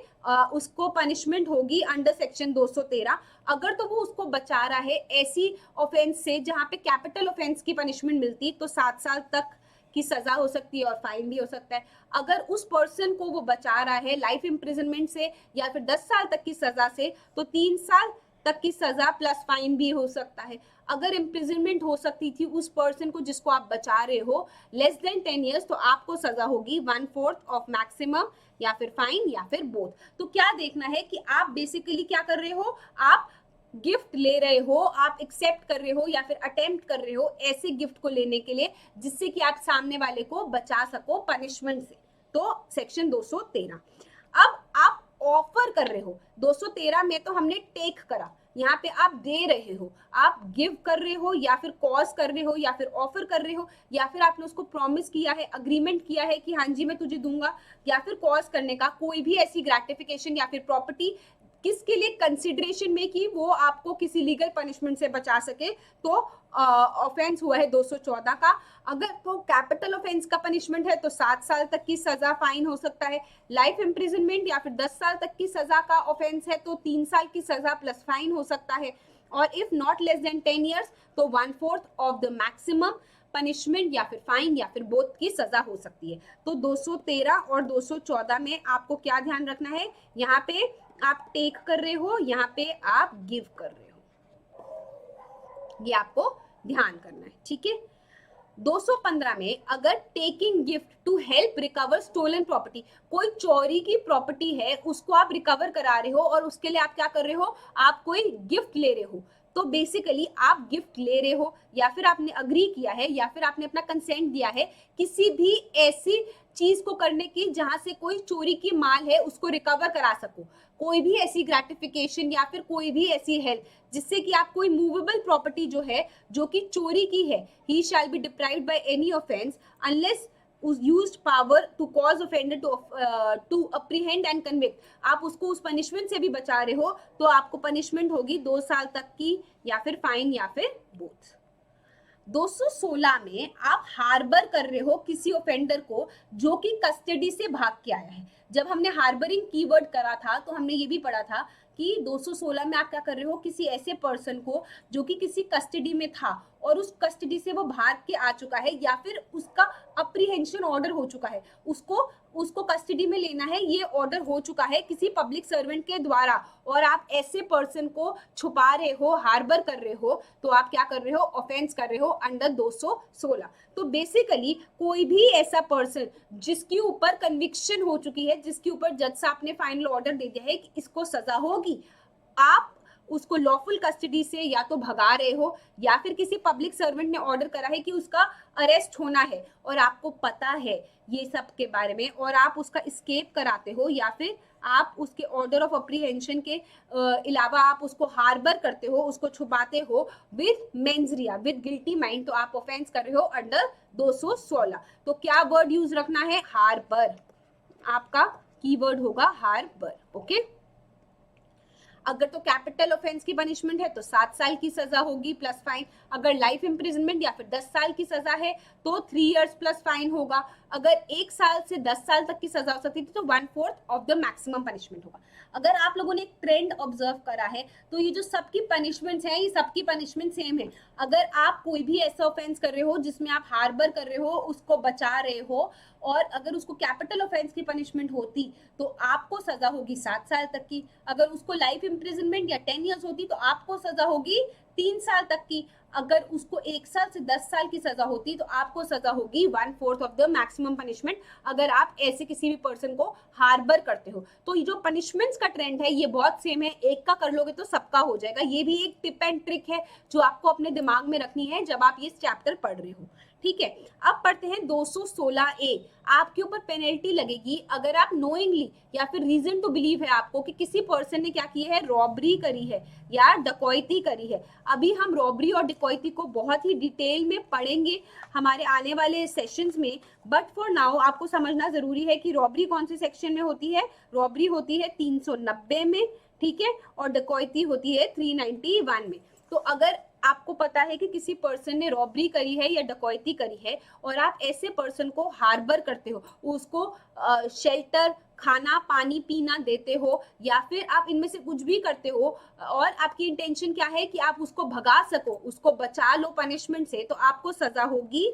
उसको पनिशमेंट होगी अंडर सेक्शन 213। अगर तो वो उसको बचा रहा है ऐसी ऑफेंस से जहां पे कैपिटल ऑफेंस की पनिशमेंट मिलती, तो 7 साल तक की सजा हो सकती है और फाइन भी हो सकता है। अगर उस पर्सन को वो बचा रहा है लाइफ इंप्रिजनमेंट से या फिर 10 साल तक की सजा से, तो 3 साल तक की सजा प्लस फाइन भी हो सकता है। अगर इम्प्रिजनमेंट हो सकती थी उस पर्सन को जिसको आप बचा रहे हो लेस देन 10 ईयर्स, तो आपको सजा होगी 1/4 ऑफ मैक्सिमम या फिर फाइन या फिर बोथ। तो क्या देखना है कि आप बेसिकली क्या कर रहे हो, आप गिफ्ट ले रहे हो, आप एक्सेप्ट कर रहे हो या फिर अटेम्प्ट कर रहे हो ऐसे गिफ्ट को लेने के लिए जिससे कि आप सामने वाले को बचा सको पनिशमेंट से, तो सेक्शन 213। अब आप ऑफर कर रहे हो, 213 में तो हमने टेक करा, यहाँ पे आप दे रहे हो, आप गिव कर रहे हो या फिर कॉज कर रहे हो या फिर ऑफर कर रहे हो या फिर आपने उसको प्रॉमिस किया है, अग्रीमेंट किया है कि हाँ जी मैं तुझे दूंगा, या फिर कॉज करने का कोई भी ऐसी ग्रेटिफिकेशन या फिर प्रॉपर्टी किसके लिए, कंसिडरेशन में कि वो आपको किसी लीगल पनिशमेंट से बचा सके, तो ऑफेंस हुआ है 214 का। अगर तो कैपिटल ऑफेंस का पनिशमेंट है तो 7 साल तक की सजा, फाइन हो सकता है। लाइफ इंप्रिजनमेंट या फिर 10 साल तक की सजा का ऑफेंस है तो 3 साल की सजा प्लस फाइन हो सकता है। और if not less than 10 years तो 1/4 ऑफ द मैक्सिमम पनिशमेंट या फिर फाइन या फिर बोथ की सजा हो सकती है। तो 213 और 214 में आपको क्या ध्यान रखना है, यहाँ पे आप टेक कर रहे हो, यहाँ पे आप गिव कर रहे हो, ये आपको ध्यान करना है, ठीक है। 215 में अगर taking gift to help recover stolen property, कोई चोरी की प्रॉपर्टी है उसको आप रिकवर करा रहे हो और उसके लिए आप क्या कर रहे हो, आप कोई गिफ्ट ले रहे हो, तो बेसिकली आप गिफ्ट ले रहे हो या फिर आपने अग्री किया है या फिर आपने अपना कंसेंट दिया है किसी भी ऐसी चीज को करने की जहां से कोई चोरी की माल है उसको रिकवर करा सको, कोई भी ऐसी ग्रेटिफिकेशन या फिर कोई भी ऐसी हेल्प जिससे कि आप कोई मूवेबल प्रॉपर्टी जो है जो कि चोरी की है, he shall be deprived by any offence unless used power to cause offender to apprehend and convict, आप उसको उस पनिशमेंट से भी बचा रहे हो तो आपको पनिशमेंट होगी 2 साल तक की या फिर फाइन या फिर बोथ। 216 में आप हार्बर कर रहे हो किसी ऑफेंडर को जो कि कस्टडी से भाग के आया है। जब हमने हार्बरिंग कीवर्ड करा था तो हमने ये भी पढ़ा था कि 216 में आप क्या कर रहे हो, किसी ऐसे पर्सन को जो कि किसी कस्टडी में था और उस कस्टडी से वो भाग के आ चुका है या फिर उसका अप्रीहेंशन ऑर्डर हो चुका है, उसको उसको कस्टडी में लेना है, ये ऑर्डर हो चुका है किसी पब्लिक सर्वेंट के द्वारा, और आप ऐसे पर्सन को छुपा रहे हो, हार्बर कर रहे हो, तो आप क्या कर रहे हो, ऑफेंस कर रहे हो अंडर 216। तो बेसिकली कोई भी ऐसा पर्सन जिसके ऊपर कन्विक्शन हो चुकी है, जिसके ऊपर जज साहब ने फाइनल ऑर्डर दे दिया है कि इसको सजा होगी, आप उसको लॉफुल कस्टडी से या तो भगा रहे हो, या फिर किसी पब्लिक सर्वेंट ने ऑर्डर करा है कि उसका अरेस्ट होना है और आपको पता है ये सब के बारे में, और आप उसका एस्केप कराते हो, या फिर आप उसके ऑर्डर ऑफ अप्रीहेंशन के अलावा आप उसको हार्बर करते हो, उसको छुपाते हो विद मेंजरिया, विद गिल्टी माइंड, तो आप ऑफेंस कर रहे हो अंडर 216। तो क्या वर्ड यूज रखना है, हार्बर, आपका कीवर्ड होगा हार्बर। ओके, अगर तो कैपिटल ऑफेंस की पनिशमेंट है तो 7 साल की सजा होगी प्लस फाइन, अगर लाइफ इंप्रिजनमेंट या फिर 10 साल की सजा है तो 3 इयर्स प्लस फाइन होगा, अगर 1 साल से 10 साल तक की सजा हो सकती थी तो 1/4 ऑफ द मैक्सिमम पनिशमेंट होगा। अगर आप लोगों ने एक ट्रेंड ऑब्जर्व करा है तो ये जो सबकी पनिशमेंट्स हैं, ये सबकी पनिशमेंट सेम है। अगर आप कोई भी ऐसा ऑफेंस कर रहे हो जिसमें आप हार्बर कर रहे हो, उसको बचा रहे हो, और अगर उसको कैपिटल ऑफेंस की पनिशमेंट होती तो आपको सजा होगी 7 साल तक की, अगर उसको लाइफ इंप्रिजनमेंट या 10 इयर्स होती तो आपको सजा होगी 3 साल तक की, अगर उसको 1 साल से 10 साल की सजा होती तो आपको सजा होगी 1/4 ऑफ द मैक्सिमम पनिशमेंट, अगर आप ऐसे किसी भी पर्सन को हार्बर करते हो। तो ये जो पनिशमेंट्स का ट्रेंड है ये बहुत सेम है, एक का कर लोगे तो सबका हो जाएगा। ये भी एक टिप एंड ट्रिक है जो आपको अपने दिमाग में रखनी है जब आप ये चैप्टर पढ़ रहे हो। ठीक है, अब पढ़ते हैं 216A। आपके ऊपर पेनल्टी लगेगी अगर आप नोइंगली या फिर रीजन टू बिलीव है आपको कि किसी पर्सन ने क्या किया है, रॉबरी करी है या डकैती करी है। अभी हम रॉबरी और डकैती को बहुत ही डिटेल में पढ़ेंगे हमारे आने वाले सेशंस में, बट फॉर नाउ आपको समझना जरूरी है कि रॉबरी कौन से सेक्शन में होती है। रॉबरी होती है 390 में, ठीक है, और डकैती होती है 391 में। तो अगर आपको पता है कि किसी पर्सन ने रॉबरी करी है या डकैती करी है और आप ऐसे पर्सन को हार्बर करते हो, उसको शेल्टर, खाना पानी पीना देते हो, या फिर आप इनमें से कुछ भी करते हो और आपकी इंटेंशन क्या है कि आप उसको भगा सको, उसको बचा लो पनिशमेंट से, तो आपको सजा होगी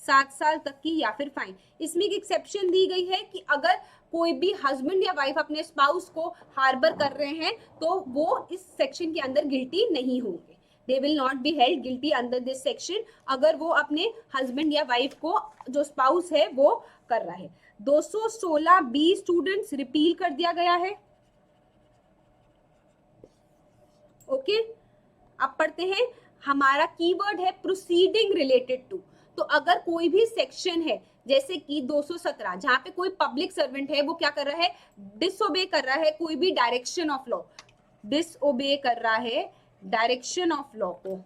7 साल तक की या फिर फाइन। इसमें एक एक्सेप्शन दी गई है कि अगर कोई भी हस्बैंड या वाइफ अपने स्पाउस को हार्बर कर रहे हैं तो वो इस सेक्शन के अंदर गिल्टी नहीं होंगे, they will not be held guilty under this section, अगर वो अपने हस्बैंड या वाइफ को जो स्पाउस है वो कर रहा है। 216B स्टूडेंट्स रिपील कर दिया गया है। ओके, अब पढ़ते हैं, हमारा कीवर्ड है प्रोसीडिंग रिलेटेड टू। तो अगर कोई भी सेक्शन है जैसे कि 217 जहां पे कोई पब्लिक सर्वेंट है वो क्या कर रहा है, डिसओबे कर रहा है कोई भी डायरेक्शन ऑफ लॉ, डिसओबे कर रहा है डायरेक्शन ऑफ लॉ को,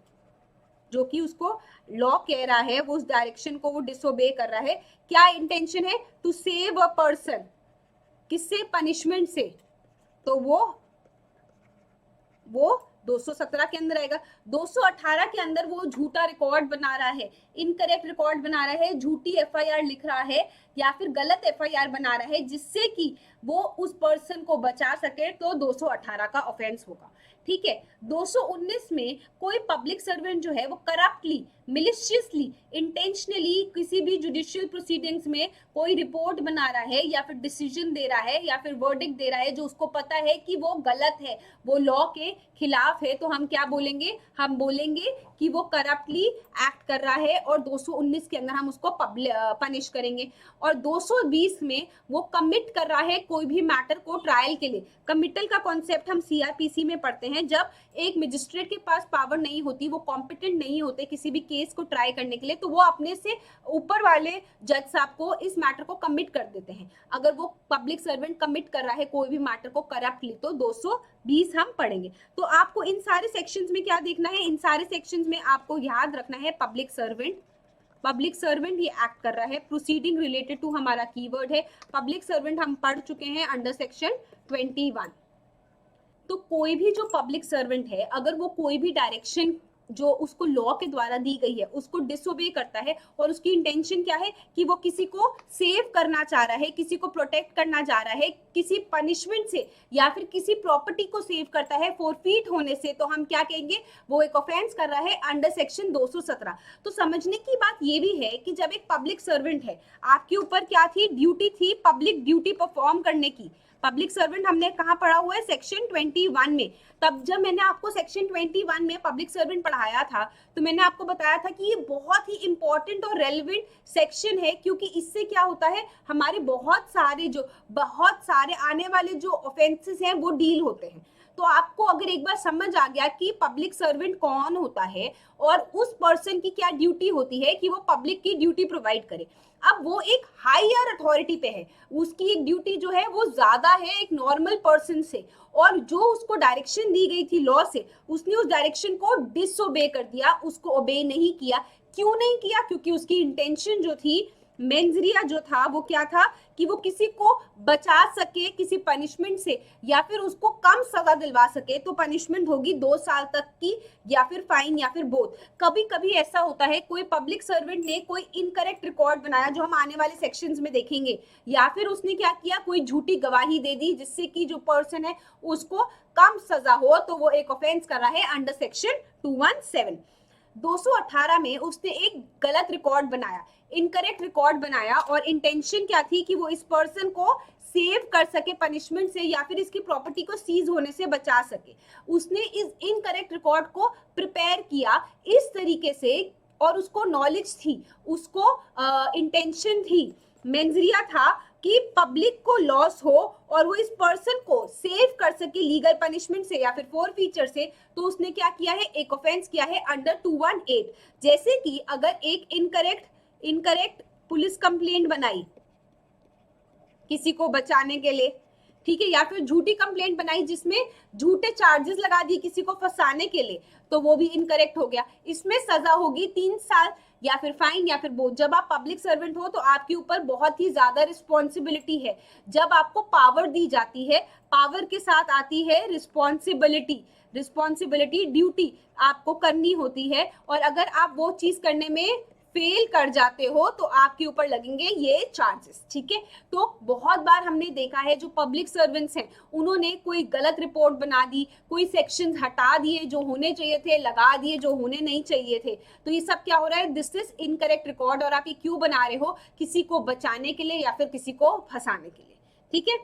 जो कि उसको लॉ कह रहा है वो उस डायरेक्शन को वो डिसओबे कर रहा है। क्या इंटेंशन है, टू सेव अ पर्सन, किससे, पनिशमेंट से, तो वो 217 के अंदर आएगा। 218 के अंदर वो झूठा रिकॉर्ड बना रहा है, इनकरेक्ट रिकॉर्ड बना रहा है, झूठी एफआईआर लिख रहा है या फिर गलत एफआईआर बना रहा है जिससे कि वो उस पर्सन को बचा सके, तो 218 का ऑफेंस होगा। ठीक है, 219 में कोई पब्लिक सर्वेंट जो है वो करप्टली, मिलिशियसली, इंटेंशनली किसी भी जुडिशियल प्रोसीडिंग्स में कोई रिपोर्ट बना रहा है या फिर डिसीजन दे रहा है या फिर वर्डिक्ट दे रहा है जो उसको पता है कि वो गलत है, वो लॉ के खिलाफ है, तो हम क्या बोलेंगे, हम बोलेंगे कि वो करप्टली एक्ट कर रहा है और 219 के अंदर हम उसको पनिश करेंगे। और 220 में वो कमिट कर रहा है कोई भी मैटर को ट्रायल के लिए। कमिटल का कॉन्सेप्ट हम सीआरपीसी में पढ़ते हैं, जब एक मजिस्ट्रेट के पास पावर नहीं होती, वो कॉम्पिटेंट नहीं होते किसी भी केस को ट्राई करने के लिए, तो वो अपने से ऊपर वाले जज साहब को इस मैटर को कमिट कर देते हैं। अगर वो पब्लिक सर्वेंट कमिट कर रहा है कोई भी मैटर को करप्टली, तो 220 हम पढ़ेंगे। तो आपको इन सारे सेक्शंस में क्या देखना है, इन सारे सेक्शंस में आपको याद रखना है पब्लिक सर्वेंट, पब्लिक सर्वेंट ये एक्ट कर रहा है। प्रोसीडिंग रिलेटेड टू हमारा कीवर्ड है, पब्लिक सर्वेंट हम पढ़ चुके हैं अंडर सेक्शन 21। तो कोई भी जो पब्लिक सर्वेंट है अगर वो कोई भी डायरेक्शन जो उसको लॉ के द्वारा दी गई है उसको डिसोबे करता है, और उसकी इंटेंशन क्या है कि वो किसी को सेव करना चाह रहा है, किसी को प्रोटेक्ट करना चाह रहा है किसी पनिशमेंट से, या फिर किसी प्रॉपर्टी को सेव करता है फोरफीट होने से, तो हम क्या कहेंगे, वो एक ऑफेंस कर रहा है अंडर सेक्शन 217। तो समझने की बात ये भी है कि जब एक पब्लिक सर्वेंट है, आपके ऊपर क्या थी, ड्यूटी थी पब्लिक ड्यूटी परफॉर्म करने की। पब्लिक सर्वेंट हमने कहाँ पढ़ा हुआ है, सेक्शन 21 में। तब जब मैंने आपको सेक्शन 21 में पब्लिक सर्वेंट पढ़ाया था तो मैंने आपको बताया था कि ये बहुत ही इंपॉर्टेंट और रेलिवेंट सेक्शन है, क्योंकि इससे क्या होता है, हमारे बहुत सारे आने वाले जो ऑफेंसेस हैं वो डील होते हैं। तो आपको अगर एक बार समझ आ गया कि पब्लिक सर्वेंट कौन होता है और उस पर्सन की क्या ड्यूटी होती है कि वो पब्लिक की ड्यूटी प्रोवाइड करे, अब वो एक हायर अथॉरिटी पे है, उसकी एक ड्यूटी जो है वो ज्यादा है एक नॉर्मल पर्सन से, और जो उसको डायरेक्शन दी गई थी लॉ से, उसने उस डायरेक्शन को डिसओबे कर दिया, उसको ओबे नहीं किया। क्यों नहीं किया, क्योंकि उसकी इंटेंशन जो थी, मेंजरिया जो था वो क्या था कि वो किसी को बचा सके किसी पनिशमेंट से, या फिर उसको कम सजा दिलवा सके। तो पनिशमेंट होगी 2 साल तक की, या फिर फाइन, या फिर बोथ। कभी कभी ऐसा होता है कोई पब्लिक सर्वेंट ने कोई इनकरेक्ट रिकॉर्ड बनाया, जो हम आने वाले सेक्शंस में देखेंगे, या फिर उसने क्या किया, कोई झूठी गवाही दे दी जिससे कि जो पर्सन है उसको कम सजा हो, तो वो एक ऑफेंस कर रहा है अंडर सेक्शन 217। 218 में उसने एक गलत रिकॉर्ड बनाया, इनकरेक्ट रिकॉर्ड बनाया, और इंटेंशन क्या थी कि वो इस पर्सन को सेव कर सके पनिशमेंट से, या फिर इसकी प्रॉपर्टी को सीज होने से बचा सके। उसने इस इनकरेक्ट रिकॉर्ड को प्रिपेयर किया इस तरीके से, और उसको नॉलेज थी, उसको इंटेंशन थी, मेंजरिया था कि पब्लिक को लॉस हो और वो इस पर्सन को सेव कर सके लीगल पनिशमेंट से या फिर फोरफीचर से। तो उसने क्या किया है, एक ऑफेंस किया है अंडर 218। जैसे कि अगर एक इनकरेक्ट पुलिस कंप्लेंट बनाई किसी को बचाने के लिए, ठीक है, या फिर झूठी कंप्लेंट बनाई जिसमें झूठे चार्जेस लगा दिए किसी को फंसाने के लिए, तो वो भी इनकरेक्ट हो गया। इसमें सजा होगी 3 साल, या फिर फाइन, या फिर बोथ। जब आप पब्लिक सर्वेंट हो तो आपके ऊपर बहुत ही ज्यादा रिस्पॉन्सिबिलिटी है। जब आपको पावर दी जाती है, पावर के साथ आती है रिस्पॉन्सिबिलिटी, ड्यूटी आपको करनी होती है, और अगर आप वो चीज करने में फेल कर जाते हो तो आपके ऊपर लगेंगे ये चार्जेस, ठीक है। तो बहुत बार हमने देखा है जो पब्लिक सर्वेंट्स हैं उन्होंने कोई गलत रिपोर्ट बना दी, कोई सेक्शंस हटा दिए जो होने चाहिए थे, लगा दिए जो होने नहीं चाहिए थे। तो ये सब क्या हो रहा है, दिस इज इनकरेक्ट रिकॉर्ड, और आप ये क्यों बना रहे हो, किसी को बचाने के लिए या फिर किसी को फंसाने के लिए, ठीक है।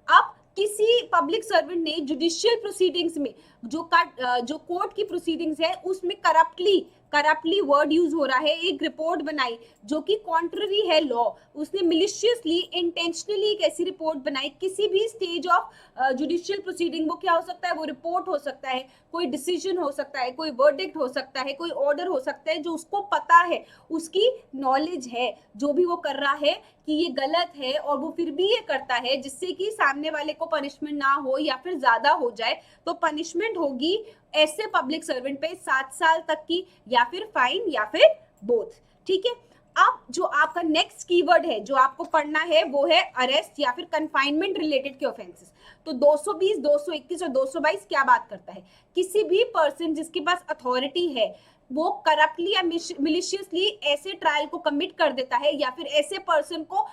अब किसी पब्लिक सर्वेंट ने जुडिशियल प्रोसीडिंग्स में जो कोर्ट की प्रोसीडिंग्स है उसमें करप्टली वर्ड यूज हो रहा है, एक रिपोर्ट बनाई जो कि कॉन्ट्ररी है लॉ, उसने मिलिशियसली इंटेंशनली एक ऐसी रिपोर्ट बनाई किसी भी स्टेज ऑफ जुडिशियल प्रोसीडिंग। वो क्या हो सकता है, वो रिपोर्ट हो सकता है, कोई डिसीजन हो सकता है, कोई वर्डिक्ट हो सकता है, कोई ऑर्डर हो सकता है, जो उसको पता है, उसकी नॉलेज है जो भी वो कर रहा है कि ये गलत है, और वो फिर भी ये करता है जिससे कि सामने वाले को पनिशमेंट ना हो या फिर ज्यादा हो जाए। तो पनिशमेंट होगी ऐसे पब्लिक सर्वेंट पे 7 साल तक की, या फिर फाइन, या फिर बोथ, ठीक है। अब जो आपका नेक्स्ट कीवर्ड है जो आपको पढ़ना है वो है अरेस्ट या फिर कन्फाइनमेंट रिलेटेड के ऑफेंसेस। तो 220, 221 और 222 क्या बात करता है, किसी भी पर्सन जिसके पास अथॉरिटी है वो करप्टली या मिलिशियसली ऐसे ट्रायल को कमिट कर देता है, या फिर ऐसे पर्सन को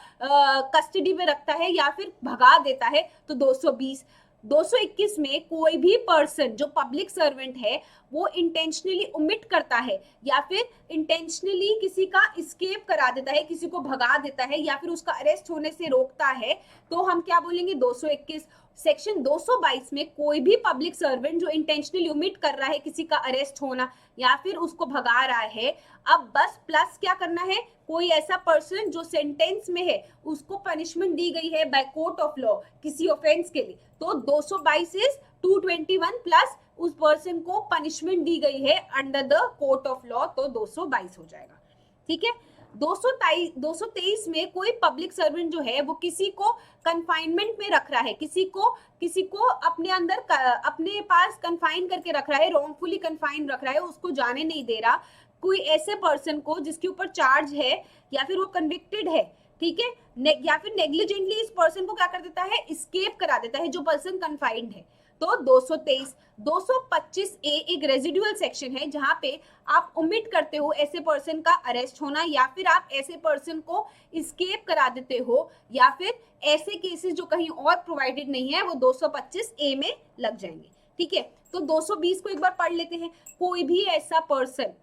कस्टडी में रखता है या फिर भगा देता है, तो 220। 221 में कोई भी पर्सन जो पब्लिक सर्वेंट है वो इंटेंशनली ओमिट करता है या फिर इंटेंशनली किसी का एस्केप करा देता है, किसी को भगा देता है या फिर उसका अरेस्ट होने से रोकता है, तो हम क्या बोलेंगे 221। सेक्शन 222 में कोई भी पब्लिक सर्वेंट जो इंटेंशनली ओमिट कर रहा है किसी का अरेस्ट होना या फिर उसको भगा रहा है, अब बस प्लस क्या करना है, कोई ऐसा पर्सन जो सेंटेंस में है उसको पनिशमेंट दी गई है बाय कोर्ट ऑफ लॉ किसी ऑफेंस के लिए, तो 222 इज 221 प्लस उस पर्सन को पनिशमेंट दी गई है under the court of law, तो 222 हो जाएगा, ठीक है। 223 में कोई पब्लिक सर्वेंट जो है वो किसी को कन्फाइनमेंट में रख रहा है, किसी को अपने अंदर अपने पास कन्फाइन करके रख रहा है, रॉन्गफुली कन्फाइन रख रहा है, उसको जाने नहीं दे रहा, कोई ऐसे पर्सन को जिसके ऊपर चार्ज है या फिर वो कन्विक्टेड है, ठीक है, या फिर नेग्लिजेंटली इस पर्सन को क्या कर देता है, एस्केप करा देता है जो पर्सन कन्फाइंड है। तो 223। 225 ए एक रेजिडुअल सेक्शन है जहां पे आप ओमिट करते हो ऐसे पर्सन का अरेस्ट होना, या फिर आप ऐसे पर्सन को स्केप करा देते हो, या फिर ऐसे केसेस जो कहीं और प्रोवाइडेड नहीं है वो 225 ए में लग जाएंगे। ठीक है, तो 220 को एक बार पढ़ लेते हैं। कोई भी ऐसा पर्सन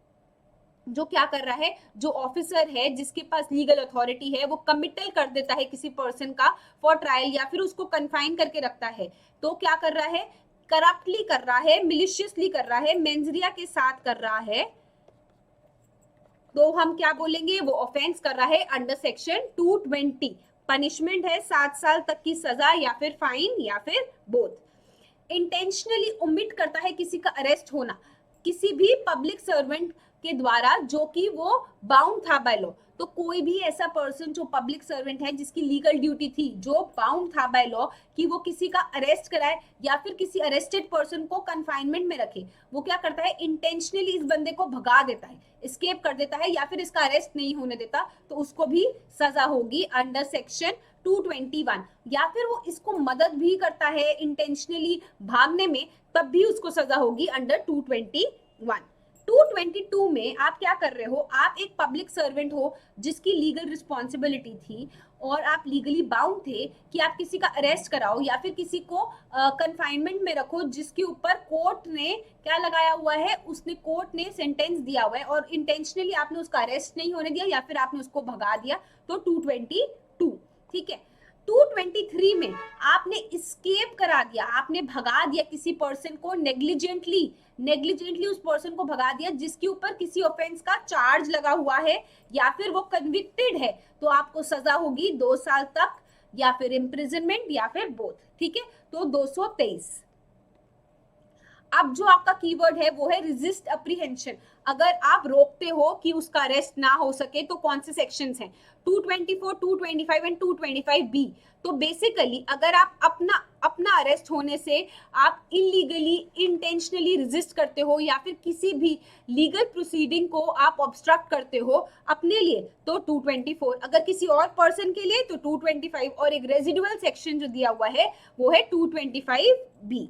जो क्या कर रहा है, जो ऑफिसर है जिसके पास लीगल अथॉरिटी है, वो कमिटल कर देता है किसी पर्सन का फॉर ट्रायल, या फिर उसको कन्फाइन करके रखता है, तो क्या कर रहा है, करप्टली कर रहा है, मिलिशियसली कर रहा है, मेंजरिया के साथ कर रहा है, तो हम क्या बोलेंगे, वो ऑफेंस कर रहा है अंडर सेक्शन 220। पनिशमेंट है 7 साल तक की सजा, या फिर फाइन, या फिर बोथ। इंटेंशनली ओमिट करता है किसी का अरेस्ट होना किसी भी पब्लिक सर्वेंट के द्वारा जो कि वो बाउंड था बाय लॉ, तो कोई भी ऐसा पर्सन जो पब्लिक सर्वेंट है जिसकी लीगल ड्यूटी थी, जो बाउंड था बाय लॉ कि वो किसी का अरेस्ट कराए या फिर किसी अरेस्टेड पर्सन को कन्फाइनमेंट में रखे, वो क्या करता है, इंटेंशनली इस बंदे को भगा देता है, एस्केप कर देता है, या फिर इसका अरेस्ट नहीं होने देता, तो उसको भी सजा होगी अंडर सेक्शन 221। या फिर वो इसको मदद भी करता है इंटेंशनली भागने में, तब भी उसको सजा होगी अंडर 221। 222 में आप क्या कर रहे हो, आप एक पब्लिक सर्वेंट हो जिसकी लीगल रिस्पॉन्सिबिलिटी थी और आप लीगली बाउंड थे कि आप किसी का अरेस्ट कराओ या फिर किसी को कन्फाइनमेंट में रखो जिसके ऊपर कोर्ट ने क्या लगाया हुआ है, उसने कोर्ट ने सेंटेंस दिया हुआ है और इंटेंशनली आपने उसका अरेस्ट नहीं होने दिया या फिर आपने उसको भगा दिया, तो 222। ठीक है, 223 में आपने एस्केप करा दिया, आपने भगा दिया किसी पर्सन को, नेग्लिजेंटली उस पर्सन को भगा दिया जिसके ऊपर किसी ऑफेंस का चार्ज लगा हुआ है या फिर वो कन्विक्टेड है, तो आपको सजा होगी 2 साल तक या फिर इम्प्रिजनमेंट या फिर बोथ। ठीक है, तो 223। अब जो आपका कीवर्ड है वो है रेजिस्ट अप्रीहेंशन। अगर आप रोकते हो कि उसका अरेस्ट ना हो सके तो कौन से सेक्शंस हैं, 224, 225 एंड 225B। तो बेसिकली अगर आप अपना अरेस्ट होने से आप इलीगली इंटेंशनली रेजिस्ट करते हो या फिर किसी भी लीगल प्रोसीडिंग को आप ऑब्स्ट्रक्ट करते हो अपने लिए, तो 224, अगर किसी और पर्सन के लिए तो 225, और एक रेजिडुअल सेक्शन जो दिया हुआ है वो है 225B।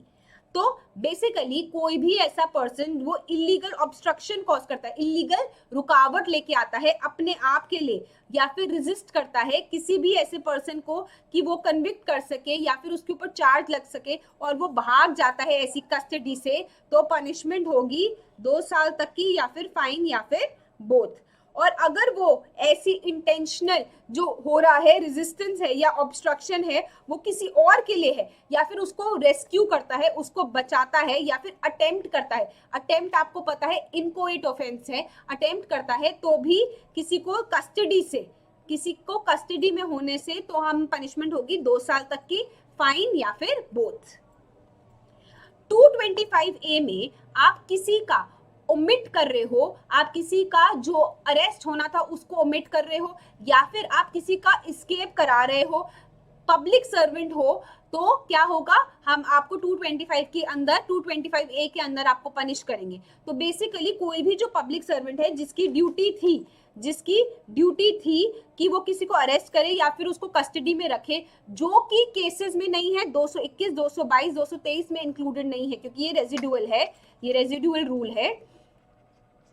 तो बेसिकली कोई भी ऐसा पर्सन वो इलीगल ऑब्स्ट्रक्शन कॉज करता है, इलीगल रुकावट लेके आता है अपने आप के लिए, या फिर रेजिस्ट करता है किसी भी ऐसे पर्सन को कि वो कन्विक्ट कर सके या फिर उसके ऊपर चार्ज लग सके और वो भाग जाता है ऐसी कस्टडी से, तो पनिशमेंट होगी 2 साल तक की या फिर फाइन या फिर बोथ। और अगर वो ऐसी इंटेंशनल जो हो रहा है रेजिस्टेंस है या ऑब्स्ट्रक्शन है वो किसी और के लिए है या फिर उसको रेस्क्यू करता है, उसको बचाता है या फिर अटेम्प्ट करता है, अटेम्प्ट आपको पता है इनकोएट ऑफेंस है, अटेम्प्ट करता है तो भी किसी को कस्टडी में होने से तो हम पनिशमेंट होगी 2 साल तक की, फाइन या फिर बोथ। 225A में आप किसी का ओमिट कर रहे हो, आप किसी का जो अरेस्ट होना था उसको ओमिट कर रहे हो या फिर आप किसी का एस्केप करा रहे हो, पब्लिक सर्वेंट हो, तो क्या होगा, हम आपको 225 के अंदर 225A के अंदर आपको पनिश करेंगे। तो बेसिकली कोई भी जो पब्लिक सर्वेंट है जिसकी ड्यूटी थी कि वो किसी को अरेस्ट करे या फिर उसको कस्टडी में रखे, जो कि केसेस में नहीं है, 221, 222, 223 में इंक्लूडेड नहीं है क्योंकि ये रेजिडुअल है, ये रेजिडुअल रूल है,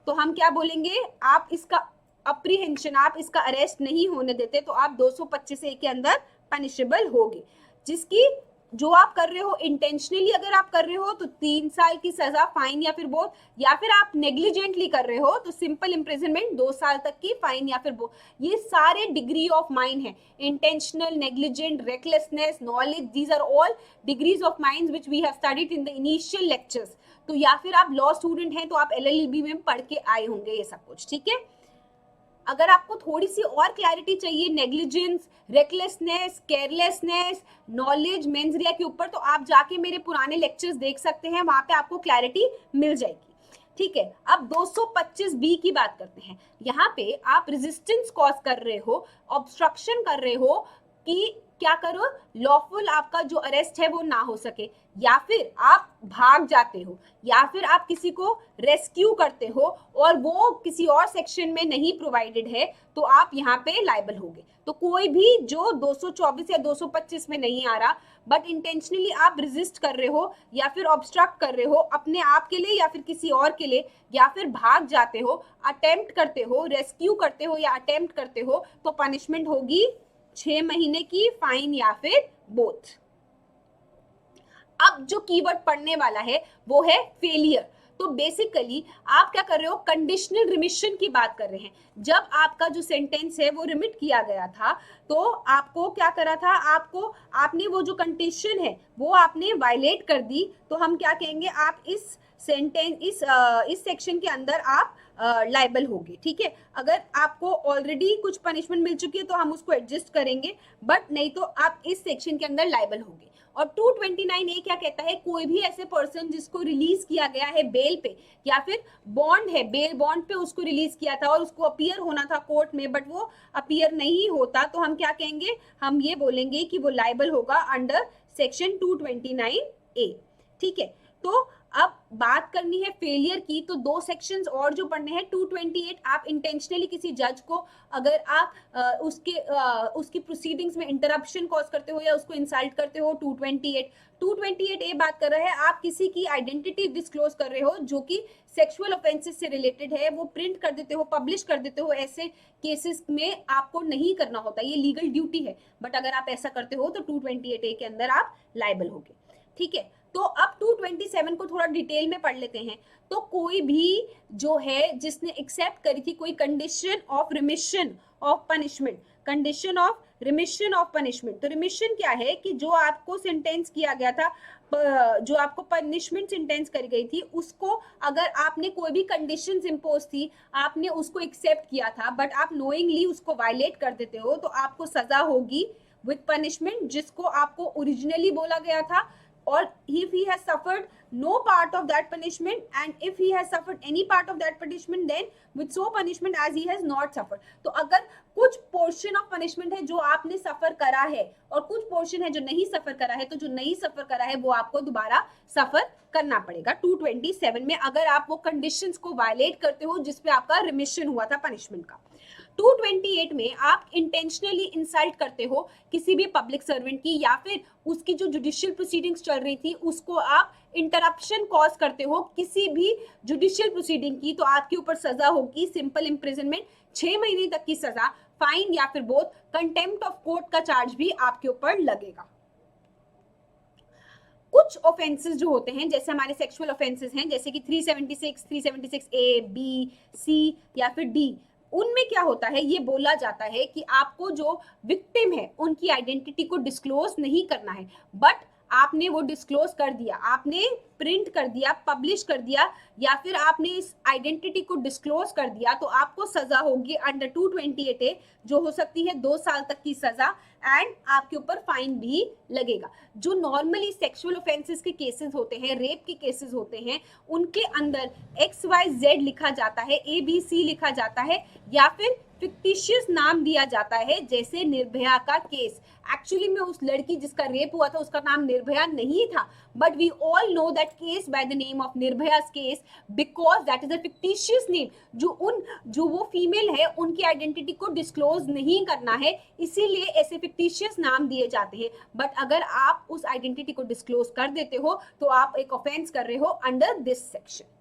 तो हम क्या बोलेंगे, आप इसका अप्रीहेंशन, आप इसका अरेस्ट नहीं होने देते तो आप 225A के अंदर पनिशेबल होगे। जिसकी जो आप कर रहे हो इंटेंशनली अगर आप कर रहे हो तो 3 साल की सजा, फाइन या फिर बोथ, या फिर आप नेग्लिजेंटली कर रहे हो तो सिंपल इम्प्रिजनमेंट 2 साल तक की, फाइन या फिर बोथ। ये सारे डिग्री ऑफ माइंड है, intentional, negligent, recklessness, knowledge, these are all degrees of mind which we have studied in the initial lectures. तो या फिर आप लॉ स्टूडेंट हैं तो आप LLB में पढ़ के आए होंगे ये सब कुछ। ठीक है, अगर आपको थोड़ी सी और क्लैरिटी चाहिए negligence, recklessness, carelessness, knowledge, mains रिया के ऊपर, तो आप जाके मेरे पुराने लेक्चर्स देख सकते हैं, वहां पे आपको क्लैरिटी मिल जाएगी। ठीक है, अब 225B की बात करते हैं। यहाँ पे आप रेजिस्टेंस कॉज कर रहे हो, ऑब्स्ट्रक्शन कर रहे हो कि क्या करो, लॉफुल आपका जो अरेस्ट है वो ना हो सके, या फिर आप भाग जाते हो, या फिर आप किसी को रेस्क्यू करते हो और वो किसी और सेक्शन में नहीं प्रोवाइडेड है, तो आप यहाँ पे लायबल होगे। तो कोई भी जो 224 या 225 में नहीं आ रहा, बट इंटेंशनली आप रेजिस्ट कर रहे हो या फिर ऑब्स्ट्रक्ट कर रहे हो अपने आप के लिए या फिर किसी और के लिए, या फिर भाग जाते हो, अटेम्प्ट करते हो, रेस्क्यू करते हो या अटेम्प्ट करते हो, तो पनिशमेंट होगी 6 महीने की, फाइन या फिर बोथ। अब जो कीवर्ड पढ़ने वाला है वो है फेलियर। तो बेसिकली आप क्या कर रहे हो, कंडीशनल रिमिशन की बात कर रहे हैं। जब आपका जो सेंटेंस है वो रिमिट किया गया था, तो आपको क्या करा था, आपने वो जो कंडीशन है वो आपने वायलेट कर दी, तो हम क्या कहेंगे, आप इस सेंटेंस इस सेक्शन के अंदर आप लाइबल होगी। ठीक है, अगर आपको ऑलरेडी कुछ पनिशमेंट मिल चुकी है तो हम उसको एडजस्ट करेंगे, बट नहीं तो आप इस सेक्शन के अंदर लाइबल होंगे। और 229A क्या कहता है, कोई भी ऐसे पर्सन जिसको रिलीज किया गया है बेल पे, या फिर बॉन्ड है, बेल बॉन्ड पे उसको रिलीज किया था और उसको अपीयर होना था कोर्ट में, बट वो अपीयर नहीं होता, तो हम क्या कहेंगे, हम ये बोलेंगे कि वो लाइबल होगा अंडर सेक्शन 229A। ठीक है, तो अब बात करनी है फेलियर की, तो दो सेक्शंस और जो पढ़ने हैं। 228, आप इंटेंशनली किसी जज को अगर आप उसकी प्रोसीडिंग्स में इंटरप्शन कॉज करते हो या उसको इंसल्ट करते हो, 228 बात कर रहा है, आप किसी की आइडेंटिटी डिस्क्लोज कर रहे हो जो कि सेक्सुअल ऑफेंसेस से रिलेटेड है, वो प्रिंट कर देते हो, पब्लिश कर देते हो, ऐसे केसेस में आपको नहीं करना होता, ये लीगल ड्यूटी है, बट अगर आप ऐसा करते हो तो 228A के अंदर आप लायबल होगे। ठीक है, तो अब 227 को थोड़ा डिटेल में पढ़ लेते हैं। तो कोई भी जो है जिसने एक्सेप्ट करी थी कोई condition of remission of punishment, condition of remission of punishment, तो रिमिशन क्या है कि जो आपको सेंटेंस किया गया था, जो आपको पनिशमेंट सेंटेंस करी गई थी, उसको अगर आपने कोई भी कंडीशंस इंपोज थी, आपने उसको एक्सेप्ट किया था, बट आप नोइंगली उसको वायलेट कर देते हो, तो आपको सजा होगी विद पनिशमेंट, जिसको आपको ओरिजिनली बोला गया था। Or if he has suffered no part of that punishment, and if he has suffered any part of that punishment, then with so punishment as he has not suffered। तो अगर कुछ portion of punishment है जो आपने सफर करा है और कुछ पोर्शन है जो नहीं सफर करा है, तो जो नहीं सफर करा है वो आपको दोबारा सफर करना पड़ेगा 227 में, अगर आप वो कंडीशंस को वायलेट करते हो जिसपे आपका रिमिशन हुआ था पनिशमेंट का। 228 में आप इंटेंशनली इंसल्ट करते हो किसी भी पब्लिक सर्वेंट की, या फिर उसकी जो जुडिशियल प्रोसीडिंग्स चल रही थी उसको आप इंटरप्शन कॉज करते हो किसी भी जुडिशियल प्रोसीडिंग की, तो आपके ऊपर सजा होगी सिंपल इम्प्रिजनमेंट 6 महीने तक की सजा, फाइन या फिर बोथ, कंटेम्प्ट ऑफ कोर्ट का चार्ज भी आपके ऊपर लगेगा। कुछ ऑफेंसेस जो होते हैं जैसे हमारे सेक्सुअल ऑफेंसेस हैं, जैसे कि 376, 376A, B, C या फिर D, उनमें क्या होता है, ये बोला जाता है कि आपको जो विक्टिम है उनकी आइडेंटिटी को डिस्क्लोज नहीं करना है, बट आपने वो डिस्क्लोज कर दिया, आपने प्रिंट कर दिया, पब्लिश कर दिया, या फिर आपने इस आइडेंटिटी को डिस्क्लोज कर दिया, तो आपको सजा होगी अंडर 228A, जो हो सकती है 2 साल तक की सजा, एंड आपके ऊपर फाइन भी लगेगा। जो नॉर्मली सेक्सुअल ऑफेंसेस के केसेस होते हैं, रेप के केसेस होते हैं, उनके अंदर XYZ लिखा जाता है, ABC लिखा जाता है, या फिर फिक्टिशियस नाम दिया जाता है, जैसे निर्भया का केस। एक्चुअली में उस लड़की जिसका रेप हुआ था उसका नाम निर्भया नहीं था, but we all know that case by the name of Nirbhaya's case, because that is a fictitious name. जो वो फीमेल है उनकी आइडेंटिटी को डिस्क्लोज नहीं करना है, इसीलिए ऐसे फिक्टिशियस नाम दिए जाते हैं, बट अगर आप उस आइडेंटिटी को डिस्क्लोज कर देते हो तो आप एक ऑफेंस कर रहे हो अंडर दिस सेक्शन।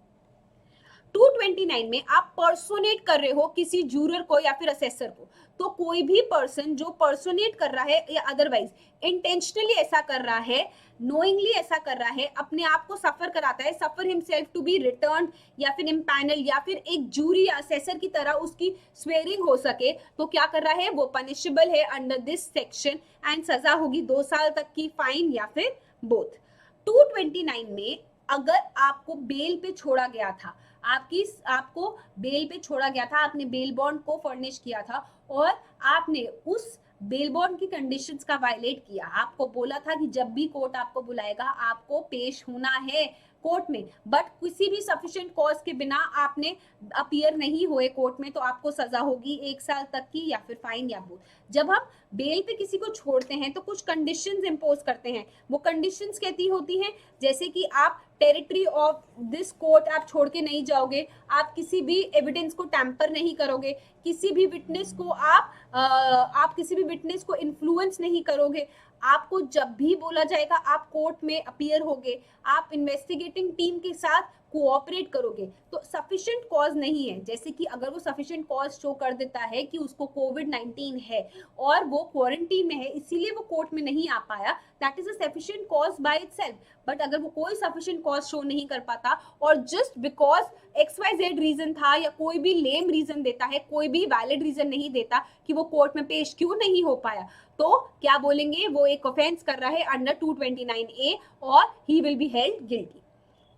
229 में आप पर्सोनेट कर रहे हो किसी जूरर को या फिर असेसर को, तो कोई भी पर्सन जो पर्सोनेट कर रहा है या अदरवाइज इंटेंशनली ऐसा कर रहा है, नोइंगली ऐसा कर रहा है, अपने आप को सफर कराता है, सफर हिमसेल्फ टू बी रिटर्न या फिर इम्पैनल या फिर एक जूरी या असेसर की तरह उसकी स्वेरिंग हो सके, तो क्या कर रहा है, वो पनिशेबल है अंडर दिस सेक्शन, एंड सजा होगी 2 साल तक की, फाइन या फिर बोथ। 229 में अगर आपको बेल पे छोड़ा गया था, आपको बेल पे छोड़ा गया था, आपने बेल बॉन्ड को फर्निश किया था और आपने उस बेल बॉन्ड की कंडीशंस का वायलेट किया, आपको बोला था कि जब भी कोर्ट आपको बुलाएगा आपको पेश होना है, कोर्ट में, बट किसी भी सफिशिएंट कॉज के बिना आपने अपीयर नहीं हुए कोर्ट में तो आपको सजा होगी 1 साल तक की या फिर फाइन या बोथ। जब हम बेल पे किसी को छोड़ते हैं तो कुछ कंडीशंस इंपोज करते हैं, वो कंडीशंस कहती होती हैं जैसे कि आप टेरिटरी ऑफ दिस कोर्ट आप छोड़ के नहीं जाओगे, आप किसी भी एविडेंस को टैंपर नहीं करोगे, किसी भी विटनेस को आप किसी भी विटनेस को इन्फ्लुएंस नहीं करोगे, आपको जब भी बोला जाएगा आप कोर्ट में अपीयर होगे, आप इन्वेस्टिगेटिंग टीम के साथ कोऑपरेट करोगे। तो सफिशिएंट कॉज नहीं है, जैसे कि अगर वो सफिशिएंट कॉज शो कर देता है कि उसको कोविड-19 है और वो क्वारंटीन में है इसीलिए वो कोर्ट में नहीं आ पाया, that is a sufficient cause by itself. But अगर वो कोई सफिशिएंट कॉज शो नहीं कर पाता और जस्ट बिकॉज XYZ रीजन था या कोई भी लेम रीजन देता है, कोई भी वैलिड रीजन नहीं देता कि वो कोर्ट में पेश क्यों नहीं हो पाया, तो क्या बोलेंगे, वो एक ऑफेंस कर रहा है अंडर 229A और he will be held guilty.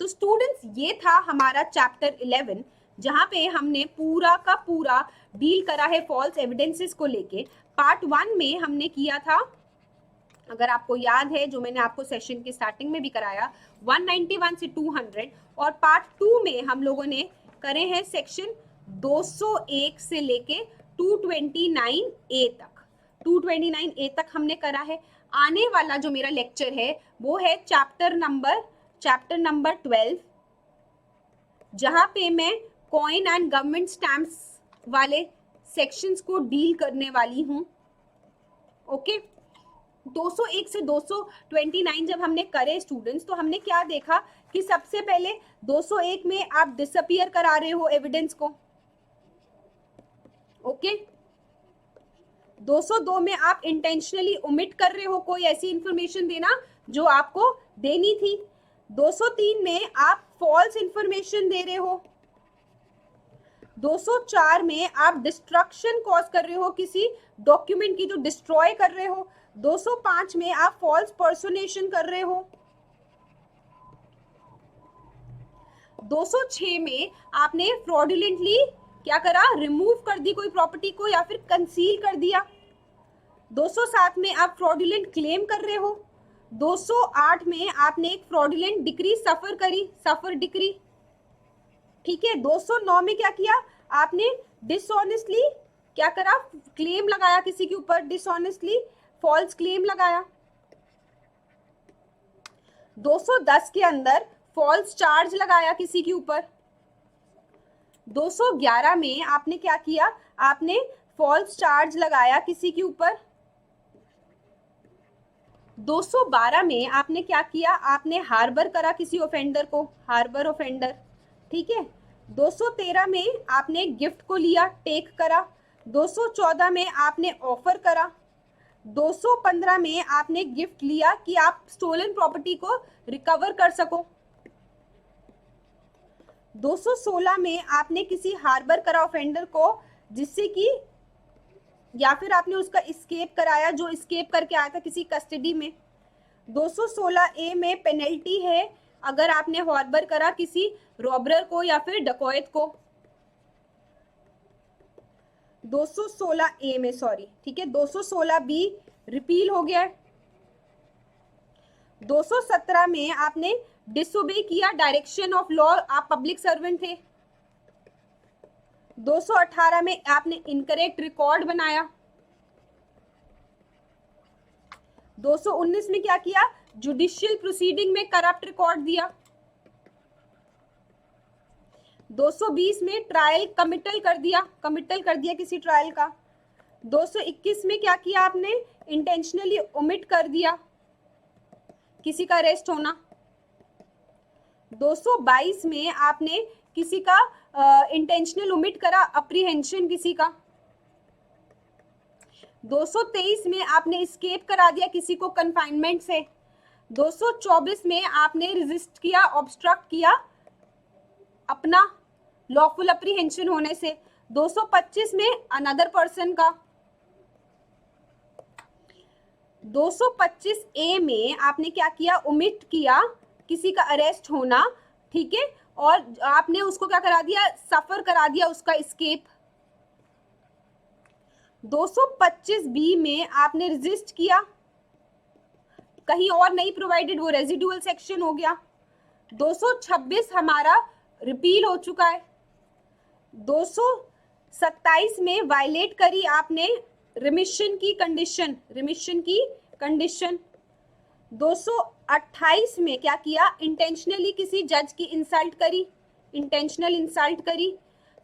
तो स्टूडेंट्स ये था हमारा चैप्टर 11 जहां पे हमने पूरा का पूरा डील करा है फॉल्स एविडेंसेस को लेके। पार्ट 1 में हमने किया था, अगर आपको याद है जो मैंने आपको सेशन के स्टार्टिंग में भी कराया, 191 से 200, और पार्ट 2 में हम लोगों ने करे हैं सेक्शन 201 से लेके 229A तक। 229A तक हमने करा है। आने वाला जो मेरा लेक्चर है वो है चैप्टर नंबर 12, जहां पे मैं कॉइन एंड गवर्नमेंट स्टैम्प्स वाले सेक्शंस को डील करने वाली हूं। ओके, 201 से 229 जब हमने करे स्टूडेंट्स, तो हमने क्या देखा कि सबसे पहले 201 में आप डिसअपियर करा रहे हो एविडेंस को। ओके, 202 में आप इंटेंशनली ओमिट कर रहे हो कोई ऐसी इंफॉर्मेशन देना जो आपको देनी थी। 203 में आप फॉल्स इंफॉर्मेशन दे रहे हो। 204 में आप डिस्ट्रक्शन कॉज कर रहे हो किसी डॉक्यूमेंट की जो डिस्ट्रॉय कर रहे हो। 205 में आप फॉल्स पर्सोनेशन कर रहे हो। 206 में आपने फ्रॉडुलेंटली क्या करा, रिमूव कर दी कोई प्रॉपर्टी को या फिर कंसील कर दिया। 207 में आप फ्रॉडुलेंट क्लेम कर रहे हो। 208 में आपने एक फ्रॉडुलेंट डिक्री सफर करी, सफर डिक्री, ठीक है। 209 में क्या किया आपने, डिसऑनेस्टली क्या करा, क्लेम लगाया किसी के ऊपर, डिसऑनेस्टली फॉल्स क्लेम लगाया। 210 के अंदर फॉल्स चार्ज लगाया किसी के ऊपर। 211 में आपने क्या किया, आपने फॉल्स चार्ज लगाया किसी के ऊपर। 212 में आपने क्या किया, आपने हार्बर करा किसी ऑफेंडर को, हार्बर ऑफेंडर, ठीक है। 213 में आपने गिफ्ट को लिया, टेक करा। 214 में आपने ऑफर करा। 215 में आपने गिफ्ट लिया कि आप स्टोलन प्रॉपर्टी को रिकवर कर सको। 216 में आपने किसी हार्बर करा ऑफेंडर को जिससे कि, या फिर आपने उसका एस्केप कराया जो एस्केप करके आया था किसी कस्टडी में। 216A में पेनल्टी है अगर आपने हार्बर करा किसी रॉबरर को या फिर डकॉयत को। 216A में, सॉरी, ठीक है, 216B रिपील हो गया है। 217 में आपने डिसोबे किया डायरेक्शन ऑफ लॉ, आप पब्लिक सर्वेंट थे। 218 में आपने इनकरेक्ट रिकॉर्ड बनाया। 219 में क्या किया, जुडिशियल प्रोसीडिंग में करप्ट रिकॉर्ड दिया। 220 में ट्रायल कमिटल कर दिया किसी ट्रायल का। 221 में क्या किया आपने, इंटेंशनली ओमिट कर दिया किसी का अरेस्ट होना। 222 में आपने किसी का इंटेंशनल ओमिट करा, अप्रीहेंशन किसी का। 223 में आपने एस्केप करा दिया किसी को कन्फाइनमेंट से। 224 में आपने रेजिस्ट किया, ऑब्स्ट्रक्ट किया अपना लॉफुल अप्रीहेंशन होने से। 225 में अनदर पर्सन का। 225A में आपने क्या किया, ओमिट किया किसी का अरेस्ट होना, ठीक है, और आपने उसको क्या करा दिया, सफर करा दिया उसका एस्केप। 225B में आपने रेजिस्ट किया, कहीं और नहीं प्रोवाइडेड, वो रेजिडुअल सेक्शन हो गया। 226 हमारा रिपील हो चुका है। 227 में वायलेट करी आपने रिमिशन की कंडीशन, 228 में क्या किया, इंटेंशनली किसी जज की इंसल्ट करी, इंटेंशनल इंसल्ट करी।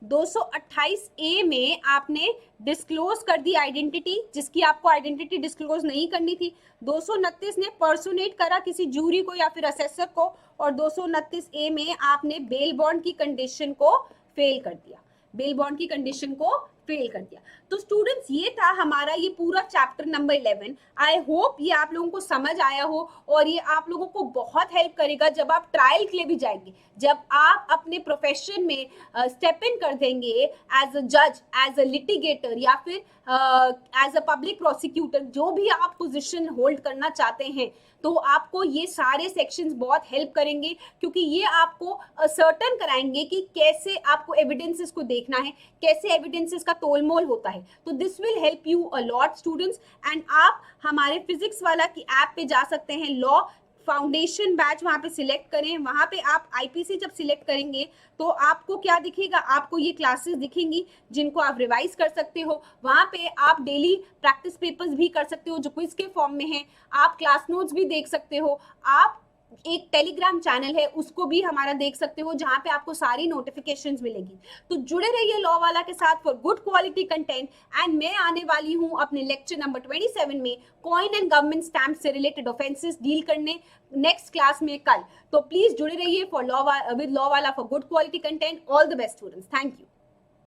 228 ए में आपने डिस्क्लोज कर दी आइडेंटिटी, जिसकी आपको आइडेंटिटी डिस्क्लोज नहीं करनी थी। 229 ने पर्सोनेट करा किसी जूरी को या फिर असेसर को, और 229 ए में आपने बेल बॉन्ड की कंडीशन को फेल कर दिया, बेल बॉन्ड की कंडीशन को फेल कर दिया। तो स्टूडेंट्स ये था हमारा ये पूरा चैप्टर नंबर 11। आई होप ये आप लोगों को समझ आया हो और ये आप लोगों को बहुत हेल्प करेगा जब आप ट्रायल के लिए भी जाएंगे, जब आप अपने प्रोफेशन में स्टेप इन कर देंगे एज अ जज, एज अ लिटिगेटर या फिर एज अ पब्लिक प्रोसिक्यूटर, जो भी आप पोजीशन होल्ड करना चाहते हैं, तो आपको ये सारे सेक्शंस बहुत हेल्प करेंगे, क्योंकि ये आपको सर्टन कराएंगे कि कैसे आपको एविडेंसेस को देखना है, कैसे एविडेंसेस का तोलमोल होता है। तो this will help you a lot students. And आप हमारे फिजिक्स वाला की ऐप पे जा सकते हैं, लॉ फाउंडेशन बैच वहाँ पे सिलेक्ट करें। वहाँ पे आप आईपीसी जब सिलेक्ट करेंगे तो आपको क्या दिखेगा, आपको ये क्लासेस दिखेंगी जिनको आप रिवाइज कर सकते हो। वहाँ पे आप डेली प्रैक्टिस पेपर्स भी कर सकते हो जो क्विज के फॉर्म में है, आप क्लास नोट्स भी देख सकते हो, आप एक टेलीग्राम चैनल है उसको भी हमारा देख सकते हो जहां पे आपको सारी नोटिफिकेशंस मिलेगी। तो जुड़े रहिए लॉ वाला के साथ for good quality content. And मैं आने वाली हूं अपने लेक्चर नंबर 27 में कॉइन एंड गवर्नमेंट स्टैम्प से रिलेटेड ऑफेंसेस डील करने नेक्स्ट क्लास में कल। तो प्लीज जुड़े रहिए फॉर लॉ विद लॉ वाला for good quality content. All the best students, thank you.